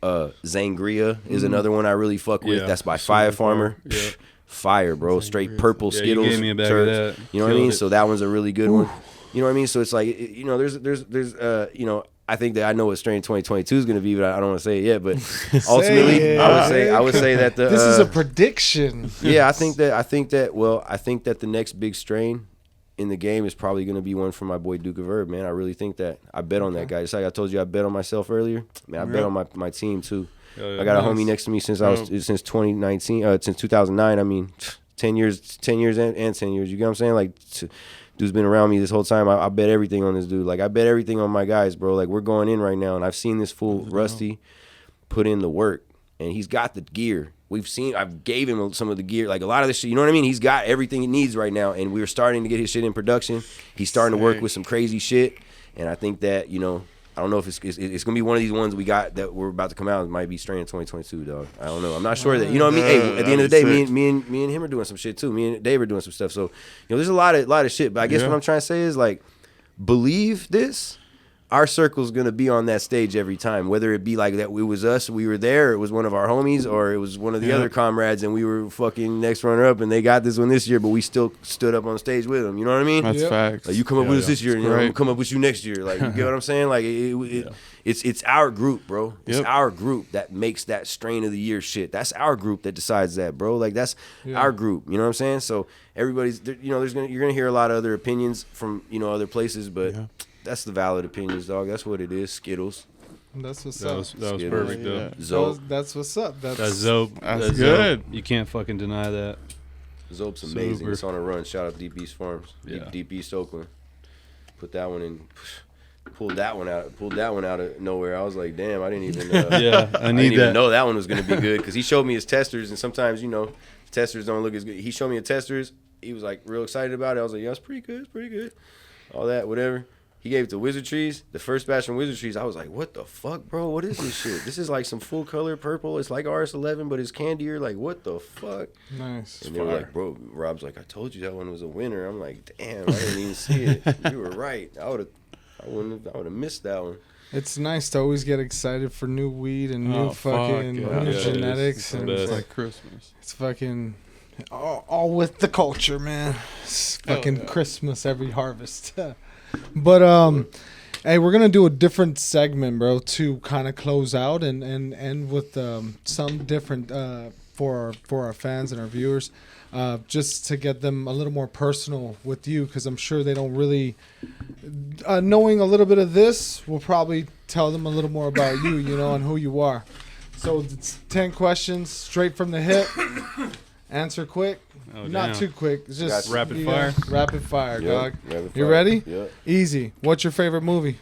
Zangria is another one I really fuck with. That's by Fire Farmer. Yeah. Fire, bro. Straight purple Skittles. You gave me a bag of that. You know what I mean? So that one's a really good one. You know what I mean? So it's like, there's I think that I know what strain 2022 is going to be, but I don't want to say it yet. But ultimately, I would say that this is a prediction. Yeah, I think that the next big strain in the game is probably going to be one for my boy Duke of Herb, man. I really think that. I bet on that guy. Just like I told you, I bet on myself earlier. Man, I bet on my team too. I got a homie next to me since 2019, since 2009. I mean, 10 years and 10 years. You get what I'm saying? Like. Dude's been around me this whole time. I bet everything on this dude. Like, I bet everything on my guys, bro. Like, we're going in right now, and I've seen this fool, Rusty, put in the work, and he's got the gear. I've gave him some of the gear, like a lot of this shit. You know what I mean? He's got everything he needs right now, and we're starting to get his shit in production. He's starting to work with some crazy shit, and I think that, I don't know if it's going to be one of these ones we got that we're about to come out. It might be strain in 2022, dog. I don't know. I'm not sure that, you know what I mean? Hey, at the end of the day, me and him are doing some shit too. Me and Dave are doing some stuff. So, there's a lot of shit. But I guess what I'm trying to say is, like, believe this. Our circle's going to be on that stage every time, whether it be like that it was us, we were there, it was one of our homies, or it was one of the other comrades, and we were fucking next runner-up, and they got this one this year, but we still stood up on stage with them. You know what I mean? That's facts. Like, you come up with us this year, and I'm going to come up with you next year. Like, you get what I'm saying? Like, it's our group, bro. It's our group that makes that strain of the year shit. That's our group that decides that, bro. Like, that's our group. You know what I'm saying? So everybody's, you're going to hear a lot of other opinions from, other places, but... Yeah. That's the valid opinions, dog. That's what it is. Skittles. That's what's up. That was perfect, though. Zope. That's what's up. That's Zope. That's good. Zope. You can't fucking deny that. Zope's amazing. Super. It's on a run. Shout out Deep East Farms. Yeah. Deep East Oakland. Put that one in. Pulled that one out of nowhere. I was like, damn, I didn't even. I didn't even know that one was gonna be good because he showed me his testers, and sometimes testers don't look as good. He showed me the testers. He was like real excited about it. I was like, yeah, it's pretty good. It's pretty good. All that, whatever. He gave it to Wizard Trees. The first batch from Wizard Trees, I was like, what the fuck, bro? What is this shit? This is like some full color purple. It's like RS11, but it's candier. Like, what the fuck? Nice. And they were like, bro, Rob's like, I told you that one was a winner. I'm like, damn, I didn't even see it. You were right. I would have missed that one. It's nice to always get excited for new weed and new new genetics. It's like Christmas. It's fucking all with the culture, man. It's fucking Christmas every harvest. But hey, we're gonna do a different segment, bro, to kind of close out and with some different for our fans and our viewers, just to get them a little more personal with you, because I'm sure they don't really knowing a little bit of this will probably tell them a little more about you, and who you are. So it's 10 questions straight from the hip. Answer quick. Oh, Not damn. too quick. It's just rapid fire. Rapid fire, dog. Rapid You fire. ready? Yep. Easy. What's your favorite movie?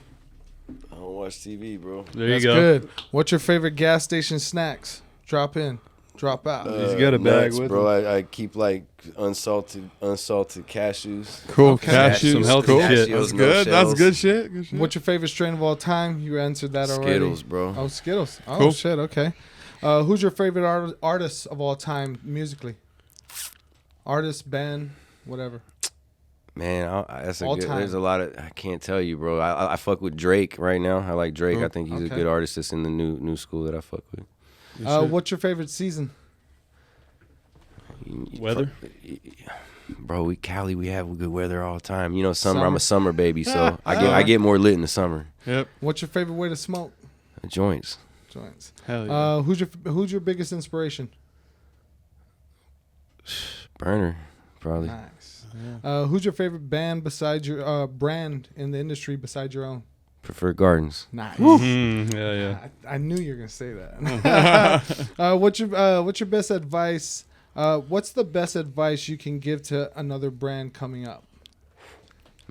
I don't watch TV, bro. There you That's go. good. What's your favorite gas station snacks? Drop in, drop out. He's got a bag nuts, with bro. I keep like unsalted cashews. Cool. Okay. Cashews. Some healthy cool. shit. That's No good. That's shells. good shit. Good shit. What's your favorite strain of all time? You answered that already. Skittles, bro. Oh, Skittles. Oh, Cool. shit. Okay. Who's your favorite artist of all time musically? Artist, band, whatever. Man, that's a All good. time. There's a lot of. I can't tell you, bro. I fuck with Drake right now. I like Drake. Cool. I think he's Okay. a good artist that's in the new school that I fuck with. What's your favorite season? Weather? Bro, Cali, we have good weather all the time. Summer. I'm a summer baby, so I get more lit in the summer. Yep. What's your favorite way to smoke? Joints. Joints. Hell yeah. Who's your biggest inspiration? Burner, probably. Nice. Who's your favorite band besides your brand in the industry besides your own? Prefer Gardens. Nice. Yeah. I knew you were gonna say that. What's your best advice? What's the best advice you can give to another brand coming up?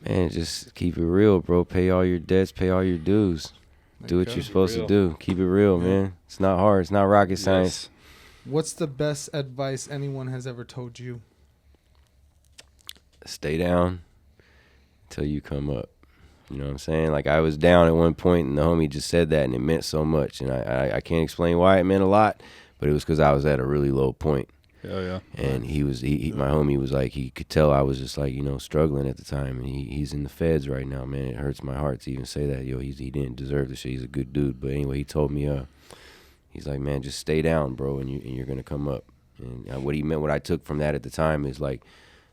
Man, just keep it real, bro. Pay all your debts, pay all your dues. Do what you're supposed to do. Keep it real, man. It's not hard. It's not rocket science. What's the best advice anyone has ever told you? Stay down until you come up. You know what I'm saying? Like, I was down at one point, and the homie just said that, and it meant so much. And I can't explain why it meant a lot, but it was because I was at a really low point. Yeah. And my homie was like, he could tell I was just like, you know, struggling at the time. And he's in the feds right now, man. It hurts my heart to even say that. Yo, he didn't deserve the shit. He's a good dude. But anyway, he told me, he's like, man, just stay down, bro, and you're gonna come up. And what he meant, what I took from that at the time is like,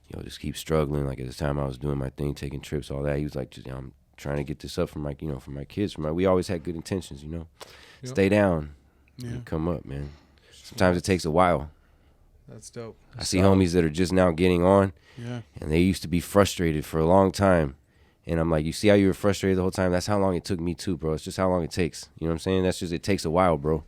you know, just keep struggling. Like, at the time I was doing my thing, taking trips, all that. He was like, just, you know, I'm trying to get this up for my, you know, for my kids. We always had good intentions, you know. Yep. Stay down, and come up, man. Sometimes it takes a while. That's dope. I see homies that are just now getting on, and they used to be frustrated for a long time. And I'm like, you see how you were frustrated the whole time? That's how long it took me too, bro. It's just how long it takes. You know what I'm saying? That's just, it takes a while, bro.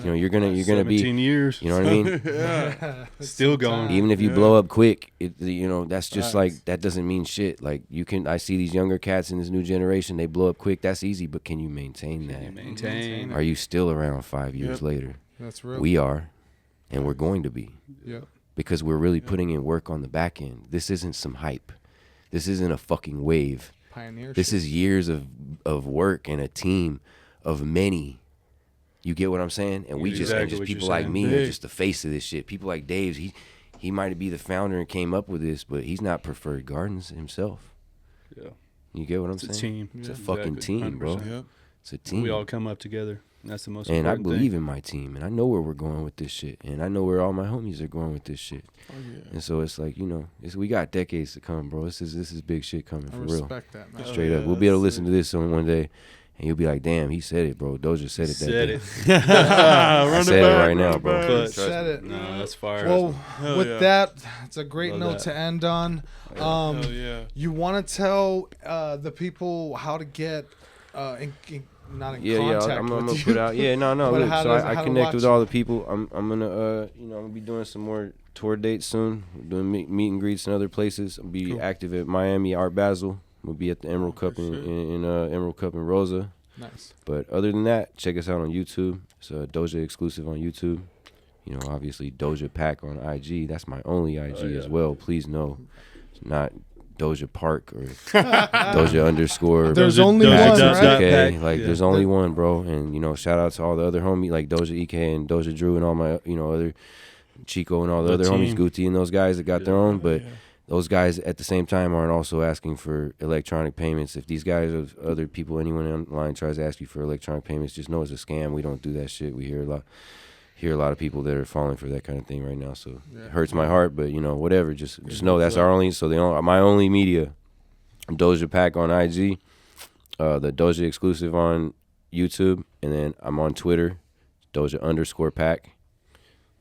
You know, you're gonna be 17 years. You know what I mean? Still going. Even if you blow up quick, you know, that's just like, that doesn't mean shit. Like, I see these younger cats in this new generation, they blow up quick. That's easy, but can you maintain that? Are you still around 5 years later? That's real. We are, and we're going to be. Yep. Because we're really putting in work on the back end. This isn't some hype. This isn't a fucking wave. Pioneer this shit. is years of work and a team of many. You get what I'm saying? And just people like me are just the face of this shit. People like Dave, he might be the founder and came up with this, but he's not Preferred Gardens himself. Yeah. You get what I'm saying? It's a team. It's a fucking team, 100%. Bro. Yep. It's a team. We all come up together. And that's the most important thing. And I believe in my team, and I know where we're going with this shit, and I know where all my homies are going with this shit. Oh, yeah. And so it's like, you know, we got decades to come, bro. This is big shit coming for real. I respect that, man. Straight up. We'll be able to listen to this one day, and you'll be like, damn, he said it, bro. Doja said it that day. I said it right now, bro. Said it. No, that's fire. Well, with that, it's a great note to end on. You want to tell the people how to get not in contact I'm with gonna you. put out. Yeah, no. Look, so I connect with you? all the people. I'm gonna I'm gonna be doing some more tour dates soon. We're doing meet and greets in other places. I'll be active at Miami Art Basel. We'll be at the Emerald Cup in Emerald Cup in Rosa. Nice. But other than that, check us out on YouTube. It's a Doja exclusive on YouTube. You know, obviously Doja Pak on IG. That's my only IG as well. Please know, it's not Doja Park or Doja underscore. There's only one, right? Okay, like there's only one, bro. And you know, shout out to all the other homies like Doja EK and Doja Drew and all my other Chico and all the other homies, Gucci and those guys that got their own. But those guys at the same time aren't also asking for electronic payments. If these guys or other people, anyone online tries to ask you for electronic payments, just know it's a scam. We don't do that shit. We hear a lot of people that are falling for that kind of thing right now. So it hurts my heart, but you know, whatever. Just know that's our only. So my only media, Doja Pak on IG, the Doja exclusive on YouTube, and then I'm on Twitter, Doja underscore Pak.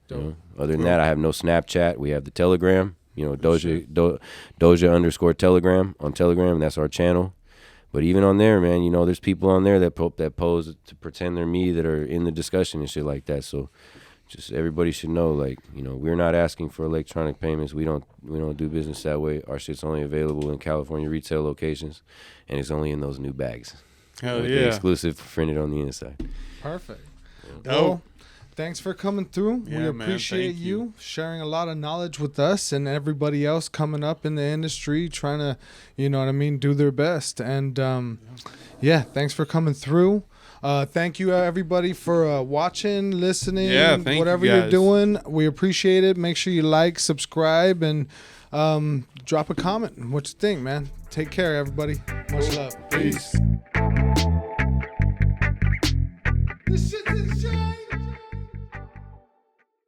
You know, other than that, I have no Snapchat. We have the Telegram. You know, Doja underscore Telegram on Telegram, and that's our channel. But even on there, man, you know, there's people on there that pose to pretend they're me that are in the discussion and shit like that. So just everybody should know, like, you know, we're not asking for electronic payments. We don't do business that way. Our shit's only available in California retail locations, and it's only in those new bags. Hell with yeah. the exclusive printed on the inside. Perfect. Yeah. Well, thanks for coming through. Yeah, we appreciate you sharing a lot of knowledge with us and everybody else coming up in the industry, trying to, you know what I mean, do their best. And thanks for coming through. Thank you, everybody, for watching, listening, whatever you're doing. We appreciate it. Make sure you like, subscribe, and drop a comment. What you think, man? Take care, everybody. Much love. Peace. This shit's insane.